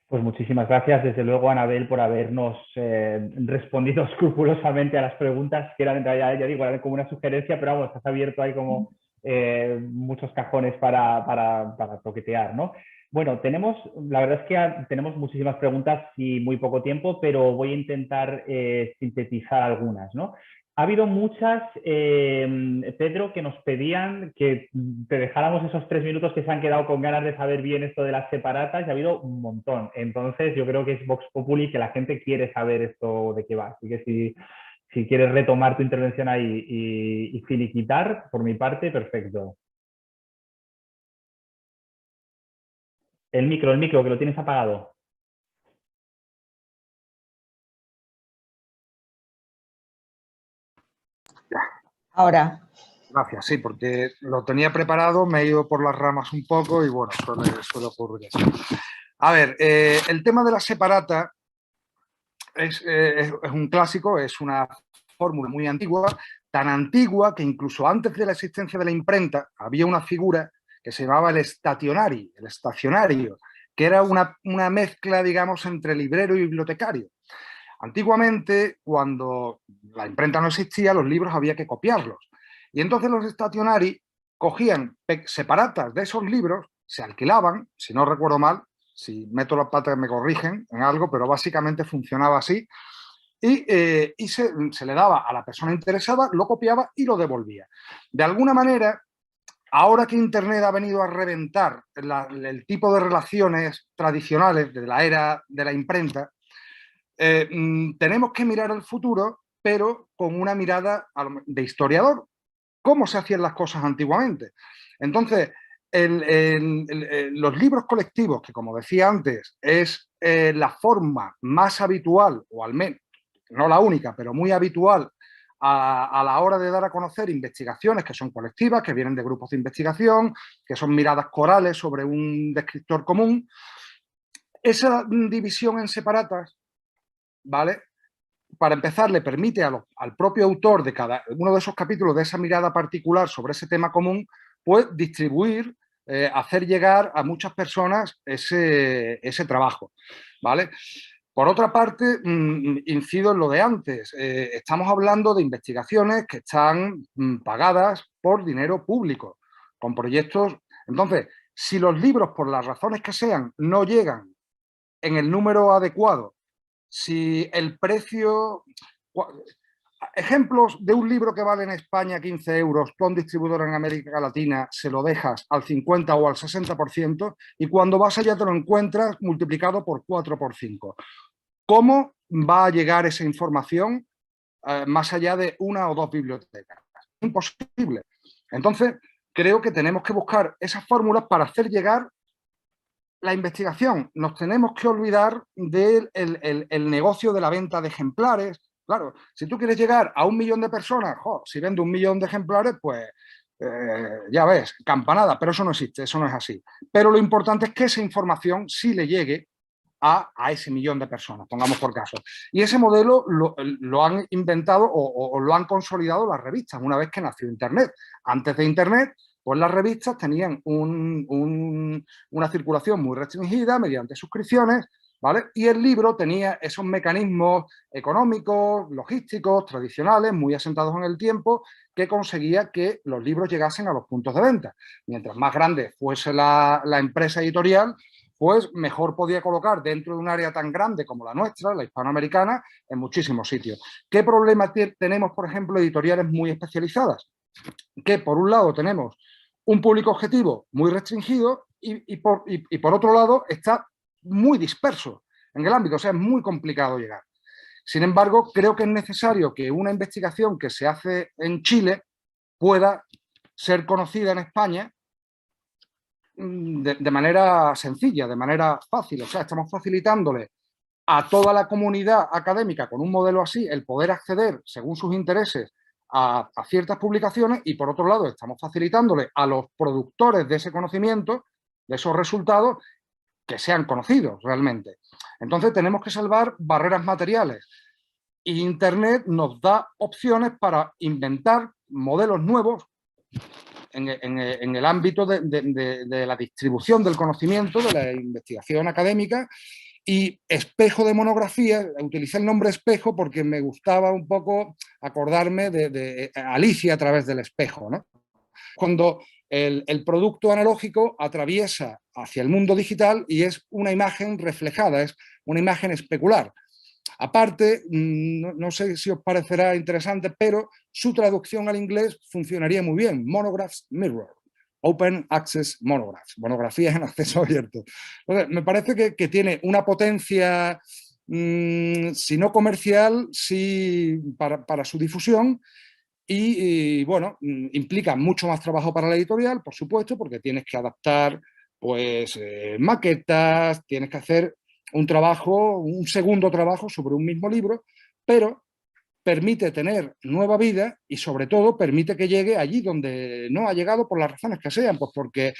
Speaker 1: Pues muchísimas gracias, desde luego, Anabel, por habernos respondido escrupulosamente a las preguntas, que eran en realidad, ya digo, eran como una sugerencia, pero vamos, has abierto ahí como muchos cajones para toquetear, ¿no? Bueno, la verdad es que tenemos muchísimas preguntas y muy poco tiempo, pero voy a intentar sintetizar algunas, ¿no? Ha habido muchas, Pedro, que nos pedían que te dejáramos esos 3 minutos, que se han quedado con ganas de saber bien esto de las separatas, y ha habido un montón. Entonces yo creo que es Vox Populi, que la gente quiere saber esto de qué va. Así que si quieres retomar tu intervención ahí y finiquitar, por mi parte, perfecto. El micro, que lo tienes apagado.
Speaker 5: Ahora.
Speaker 4: Gracias, sí, porque lo tenía preparado, me he ido por las ramas un poco y bueno, suele ocurrir eso. A ver, el tema de la separata es un clásico, es una fórmula muy antigua, tan antigua que incluso antes de la existencia de la imprenta había una figura que se llamaba el estacionario, que era una mezcla, digamos, entre librero y bibliotecario. Antiguamente, cuando la imprenta no existía, los libros había que copiarlos. Y entonces los estacionari cogían separatas de esos libros, se alquilaban, si no recuerdo mal, si meto las patas me corrigen en algo, pero básicamente funcionaba así, y se le daba a la persona interesada, lo copiaba y lo devolvía. De alguna manera, ahora que Internet ha venido a reventar el tipo de relaciones tradicionales de la era de la imprenta, tenemos que mirar al futuro, pero con una mirada de historiador. ¿Cómo se hacían las cosas antiguamente? Entonces, los libros colectivos, que como decía antes, es la forma más habitual, o al menos, no la única, pero muy habitual a la hora de dar a conocer investigaciones que son colectivas, que vienen de grupos de investigación, que son miradas corales sobre un descriptor común. Esa división en separatas, ¿vale? Para empezar, le permite al propio autor de cada uno de esos capítulos, de esa mirada particular sobre ese tema común, pues distribuir, hacer llegar a muchas personas ese trabajo, ¿vale? Por otra parte, incido en lo de antes. Estamos hablando de investigaciones que están pagadas por dinero público, con proyectos. Entonces, si los libros, por las razones que sean, no llegan en el número adecuado, si el precio... ejemplos de un libro que vale en España 15 euros, tú a un distribuidor en América Latina se lo dejas al 50 o al 60% y cuando vas allá te lo encuentras multiplicado por 4 por 5. ¿Cómo va a llegar esa información más allá de una o dos bibliotecas? Imposible. Entonces, creo que tenemos que buscar esas fórmulas para hacer llegar la investigación. Nos tenemos que olvidar del el negocio de la venta de ejemplares. Claro, si tú quieres llegar a 1 millón de personas, si vende 1 millón de ejemplares, pues ya ves, campanada, pero eso no existe, eso no es así. Pero lo importante es que esa información sí le llegue a ese 1 millón de personas, pongamos por caso. Y ese modelo lo han inventado o lo han consolidado las revistas una vez que nació Internet. Antes de Internet, pues las revistas tenían una circulación muy restringida mediante suscripciones, ¿vale? Y el libro tenía esos mecanismos económicos, logísticos, tradicionales, muy asentados en el tiempo, que conseguía que los libros llegasen a los puntos de venta. Mientras más grande fuese la empresa editorial, pues mejor podía colocar dentro de un área tan grande como la nuestra, la hispanoamericana, en muchísimos sitios. ¿Qué problema tenemos, por ejemplo, editoriales muy especializadas? Que por un lado tenemos un público objetivo muy restringido y por otro lado está muy disperso en el ámbito, o sea, es muy complicado llegar. Sin embargo, creo que es necesario que una investigación que se hace en Chile pueda ser conocida en España de manera sencilla, de manera fácil. O sea, estamos facilitándole a toda la comunidad académica con un modelo así el poder acceder, según sus intereses, a ciertas publicaciones y, por otro lado, estamos facilitándole a los productores de ese conocimiento, de esos resultados, que sean conocidos realmente. Entonces, tenemos que salvar barreras materiales. Y Internet nos da opciones para inventar modelos nuevos en el ámbito de la distribución del conocimiento, de la investigación académica. Y espejo de monografía, utilicé el nombre espejo porque me gustaba un poco acordarme de Alicia a través del espejo, ¿no? Cuando el producto analógico atraviesa hacia el mundo digital y es una imagen reflejada, es una imagen especular. Aparte, no sé si os parecerá interesante, pero su traducción al inglés funcionaría muy bien. Monographs Mirror. Open Access Monographs, monografías en acceso abierto. Entonces, me parece que tiene una potencia, si no comercial, sí para su difusión y, bueno, implica mucho más trabajo para la editorial, por supuesto, porque tienes que adaptar pues, maquetas, tienes que hacer un trabajo, un segundo trabajo sobre un mismo libro, pero permite tener nueva vida y sobre todo permite que llegue allí donde no ha llegado por las razones que sean, pues porque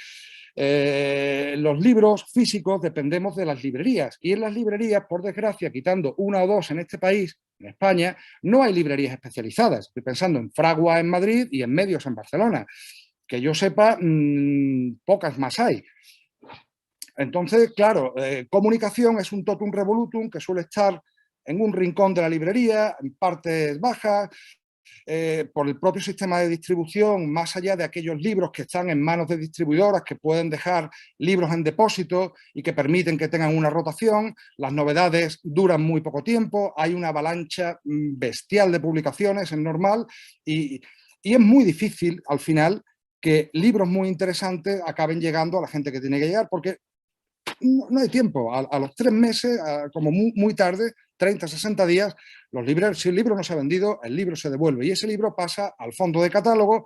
Speaker 4: los libros físicos dependemos de las librerías y en las librerías, por desgracia, quitando una o dos en este país, en España, no hay librerías especializadas. Estoy pensando en Fragua en Madrid y en Medios en Barcelona. Que yo sepa, pocas más hay. Entonces, claro, comunicación es un totum revolutum que suele estar en un rincón de la librería, en partes bajas, por el propio sistema de distribución, más allá de aquellos libros que están en manos de distribuidoras que pueden dejar libros en depósito y que permiten que tengan una rotación, las novedades duran muy poco tiempo, hay una avalancha bestial de publicaciones, es normal, y es muy difícil al final que libros muy interesantes acaben llegando a la gente que tiene que llegar, porque no hay tiempo. A los 3 meses, como muy tarde, 30, 60 días, los libros, si el libro no se ha vendido, el libro se devuelve y ese libro pasa al fondo de catálogo.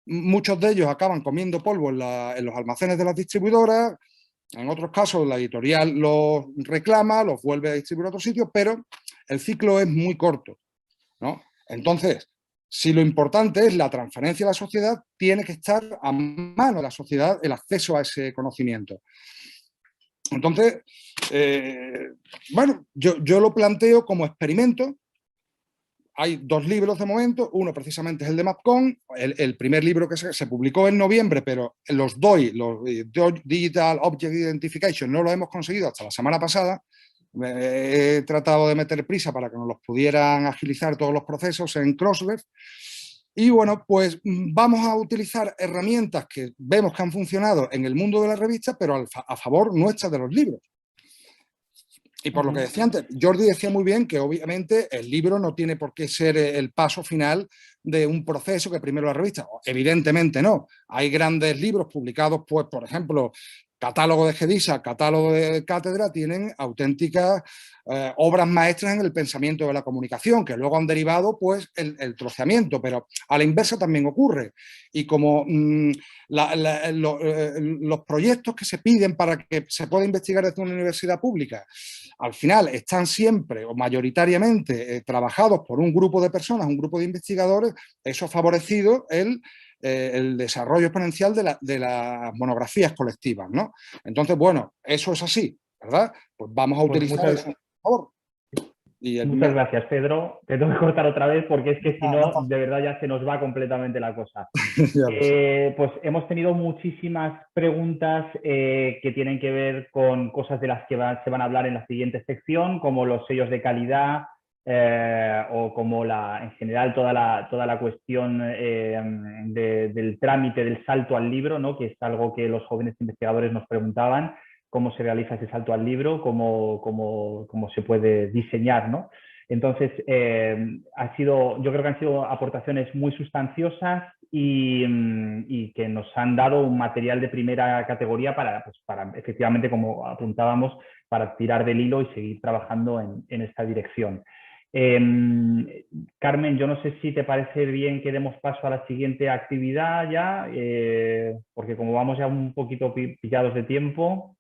Speaker 4: Muchos de ellos acaban comiendo polvo en los almacenes de las distribuidoras. En otros casos, la editorial los reclama, los vuelve a distribuir a otro sitio, pero el ciclo es muy corto, ¿no? Entonces, si lo importante es la transferencia a la sociedad, tiene que estar a mano de la sociedad el acceso a ese conocimiento. Entonces, bueno, yo lo planteo como experimento. Hay 2 libros de momento, uno precisamente es el de MapCon, el primer libro que se publicó en noviembre, pero los DOI, los Digital Object Identification, no lo hemos conseguido hasta la semana pasada. He tratado de meter prisa para que nos los pudieran agilizar todos los procesos en Crossref. Y bueno, pues vamos a utilizar herramientas que vemos que han funcionado en el mundo de la revista, pero a favor nuestra de los libros. Y por lo que decía antes, Jordi decía muy bien que obviamente el libro no tiene por qué ser el paso final de un proceso que primero la revista. Evidentemente no. Hay grandes libros publicados, pues, por ejemplo, Catálogo de Gedisa, Catálogo de Cátedra, tienen auténticas obras maestras en el pensamiento de la comunicación, que luego han derivado, pues, el troceamiento, pero a la inversa también ocurre. Y como los proyectos que se piden para que se pueda investigar desde una universidad pública, al final están siempre o mayoritariamente trabajados por un grupo de personas, un grupo de investigadores, eso ha favorecido el desarrollo exponencial de las monografías colectivas, ¿no? Entonces, bueno, eso es así, ¿verdad? Pues vamos a utilizar eso, por favor.
Speaker 1: Muchas gracias, Pedro. Te tengo que cortar otra vez porque es que si no, de verdad ya se nos va completamente la cosa. Pues hemos tenido muchísimas preguntas que tienen que ver con cosas de las que se van a hablar en la siguiente sección, como los sellos de calidad o como en general toda la cuestión del trámite del salto al libro, ¿no? Que es algo que los jóvenes investigadores nos preguntaban. Cómo se realiza ese salto al libro, cómo se puede diseñar, ¿no? Entonces, yo creo que han sido aportaciones muy sustanciosas y que nos han dado un material de primera categoría para efectivamente, como apuntábamos, para tirar del hilo y seguir trabajando en esta dirección. Carmen, yo no sé si te parece bien que demos paso a la siguiente actividad ya, porque como vamos ya un poquito pillados de tiempo...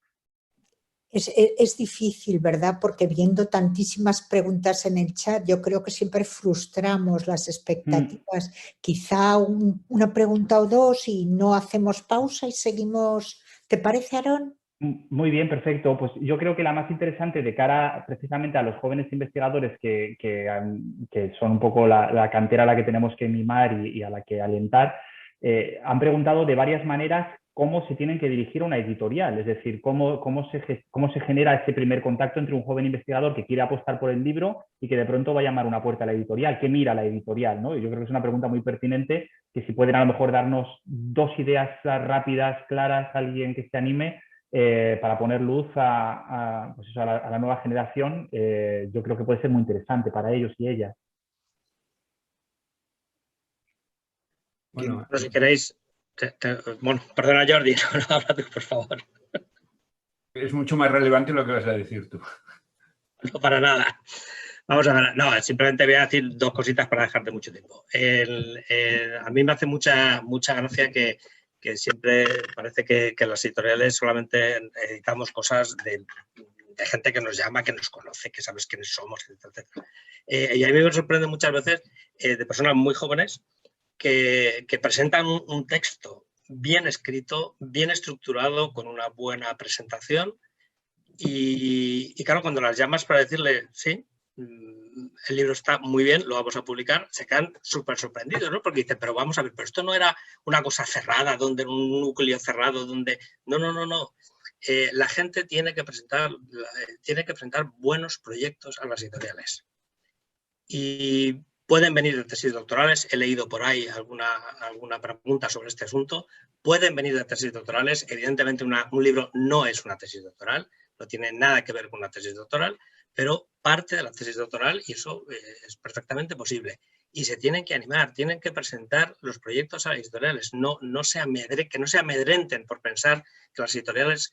Speaker 8: Es difícil, ¿verdad? Porque viendo tantísimas preguntas en el chat, yo creo que siempre frustramos las expectativas. Quizá una pregunta o dos y no hacemos pausa y seguimos. ¿Te parece, Aarón?
Speaker 1: Muy bien, perfecto. Pues yo creo que la más interesante de cara precisamente a los jóvenes investigadores que son un poco la cantera a la que tenemos que mimar y a la que alentar, han preguntado de varias maneras cómo se tienen que dirigir a una editorial, es decir, cómo se genera ese primer contacto entre un joven investigador que quiere apostar por el libro y que de pronto va a llamar una puerta a la editorial, ¿qué mira la editorial? ¿No? Y yo creo que es una pregunta muy pertinente, que si pueden a lo mejor darnos dos ideas rápidas, claras, alguien que se anime para poner luz a la nueva generación, yo creo que puede ser muy interesante para ellos y ellas.
Speaker 3: Bueno, si queréis... Bueno, perdona, Jordi, no habla tú, por favor.
Speaker 6: Es mucho más relevante lo que vas a decir tú.
Speaker 3: No, para nada. Vamos a ver, no, simplemente voy a decir dos cositas para dejarte mucho tiempo. A mí me hace mucha gracia que siempre parece que las editoriales solamente editamos cosas de gente que nos llama, que nos conoce, que sabes quiénes somos, etc. Y a mí me sorprende muchas veces de personas muy jóvenes que presentan un texto bien escrito, bien estructurado, con una buena presentación y claro, cuando las llamas para decirle, sí, el libro está muy bien, lo vamos a publicar, se quedan súper sorprendidos, ¿no? Porque dicen, pero vamos a ver, pero esto no era una cosa cerrada, donde un núcleo cerrado, donde... No. La gente tiene que presentar buenos proyectos a las editoriales. Y pueden venir de tesis doctorales, he leído por ahí alguna pregunta sobre este asunto, pueden venir de tesis doctorales, evidentemente un libro no es una tesis doctoral, no tiene nada que ver con una tesis doctoral, pero parte de la tesis doctoral y eso es perfectamente posible. Y se tienen que animar, tienen que presentar los proyectos a las editoriales, que no se amedrenten por pensar que las editoriales...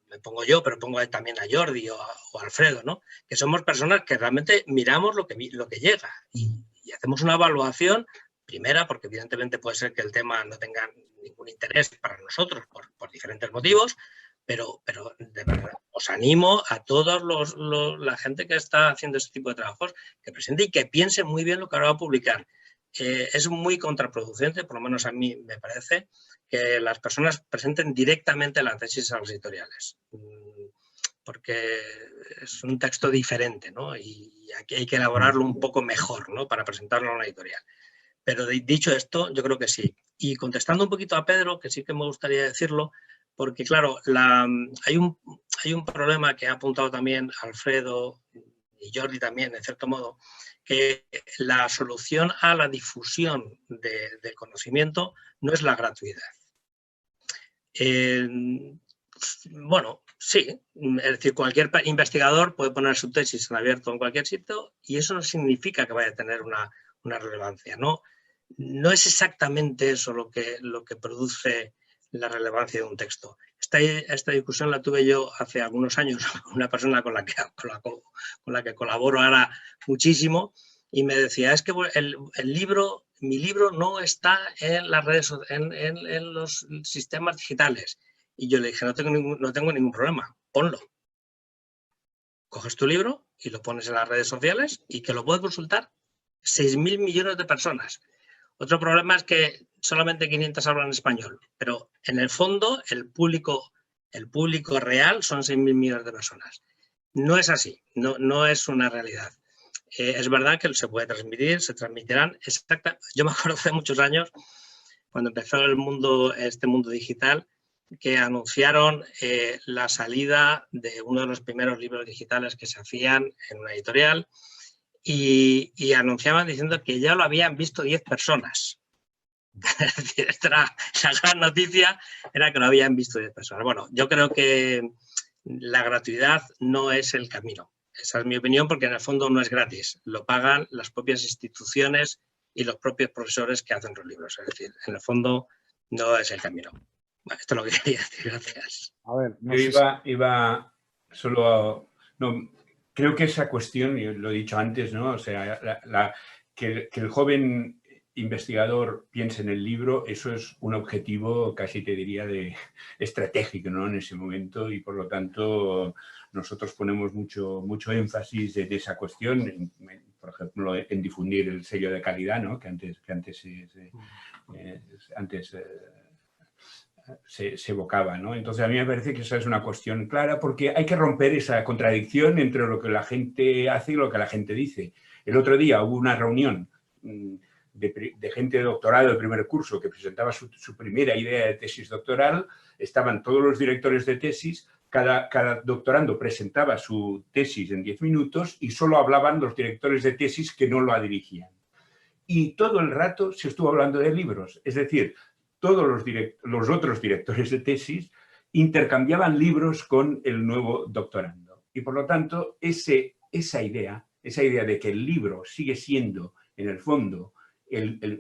Speaker 3: me pongo yo, pero pongo también a Jordi o a Alfredo, ¿no? Que somos personas que realmente miramos lo que llega y hacemos una evaluación, primera, porque evidentemente puede ser que el tema no tenga ningún interés para nosotros por diferentes motivos, pero de verdad os animo a toda la gente que está haciendo este tipo de trabajos que presente y que piense muy bien lo que ahora va a publicar. Es muy contraproducente, por lo menos a mí me parece, que las personas presenten directamente la tesis a las editoriales, porque es un texto diferente, ¿no? Y aquí hay que elaborarlo un poco mejor, ¿no? Para presentarlo a una editorial. Pero dicho esto, yo creo que sí. Y contestando un poquito a Pedro, que sí que me gustaría decirlo, porque claro, hay un problema que ha apuntado también Alfredo y Jordi también, en cierto modo, que la solución a la difusión del conocimiento no es la gratuidad. Bueno, Sí, es decir, cualquier investigador puede poner su tesis en abierto en cualquier sitio y eso no significa que vaya a tener una relevancia. No es exactamente eso lo que produce la relevancia de un texto. Esta discusión la tuve yo hace algunos años con una persona con la que colaboro ahora muchísimo y me decía, es que mi libro no está en las redes, en los sistemas digitales. Y yo le dije, no tengo ningún problema, ponlo. Coges tu libro y lo pones en las redes sociales y que lo pueden consultar 6.000 millones de personas. Otro problema es que solamente 500 hablan español, pero en el fondo el público real son 6.000 millones de personas. No es así, no es una realidad. Es verdad que se puede transmitir, se transmitirán. Yo me acuerdo hace muchos años, cuando empezó este mundo digital, que anunciaron la salida de uno de los primeros libros digitales que se hacían en una editorial y anunciaban diciendo que ya lo habían visto 10 personas. Es decir, la gran noticia era que lo habían visto 10 personas. Bueno, yo creo que la gratuidad no es el camino. Esa es mi opinión, porque en el fondo no es gratis. Lo pagan las propias instituciones y los propios profesores que hacen los libros. Es decir, en el fondo no es el camino. Bueno, esto es lo que quería decir. Gracias.
Speaker 4: A ver,
Speaker 6: yo iba solo no, creo que esa cuestión, y lo he dicho antes, ¿no? O sea, que el joven investigador piense en el libro, eso es un objetivo casi te diría estratégico, ¿no? En ese momento, y por lo tanto nosotros ponemos mucho énfasis en esa cuestión, por ejemplo, en difundir el sello de calidad, ¿no? que antes se evocaba, ¿no? Entonces a mí me parece que esa es una cuestión clara, porque hay que romper esa contradicción entre lo que la gente hace y lo que la gente dice. El otro día hubo una reunión de gente de doctorado de primer curso que presentaba su primera idea de tesis doctoral. Estaban todos los directores de tesis, cada doctorando presentaba su tesis en 10 minutos y solo hablaban los directores de tesis que no la dirigían. Y todo el rato se estuvo hablando de libros, es decir, todos los otros directores de tesis intercambiaban libros con el nuevo doctorando. Y por lo tanto, esa idea de que el libro sigue siendo, en el fondo,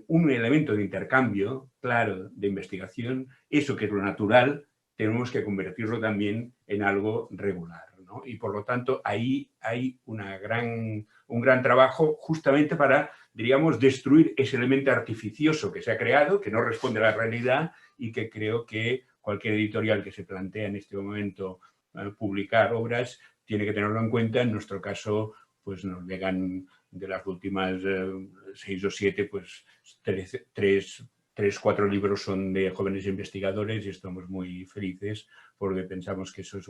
Speaker 6: un elemento de intercambio, claro, de investigación, eso que es lo natural, tenemos que convertirlo también en algo regular, ¿no? Y por lo tanto, ahí hay un gran trabajo justamente para, diríamos, destruir ese elemento artificioso que se ha creado, que no responde a la realidad y que creo que cualquier editorial que se plantea en este momento publicar obras tiene que tenerlo en cuenta. En nuestro caso, pues nos llegan de las últimas 6 o 7, pues 3, 4 libros son de jóvenes investigadores y estamos muy felices porque pensamos que eso es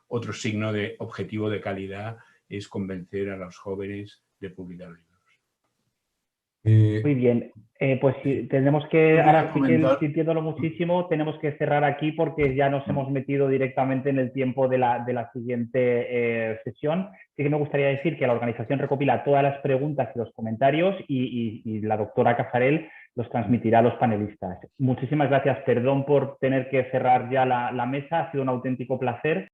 Speaker 6: otro signo de objetivo de calidad, es convencer a los jóvenes de publicar libros.
Speaker 1: Muy bien, pues sí, tenemos que, ahora sí que sintiéndolo muchísimo, tenemos que cerrar aquí porque ya nos hemos metido directamente en el tiempo de la siguiente sesión. Sí que me gustaría decir que la organización recopila todas las preguntas y los comentarios y la doctora Cazarel los transmitirá a los panelistas. Muchísimas gracias, perdón por tener que cerrar ya la mesa, ha sido un auténtico placer.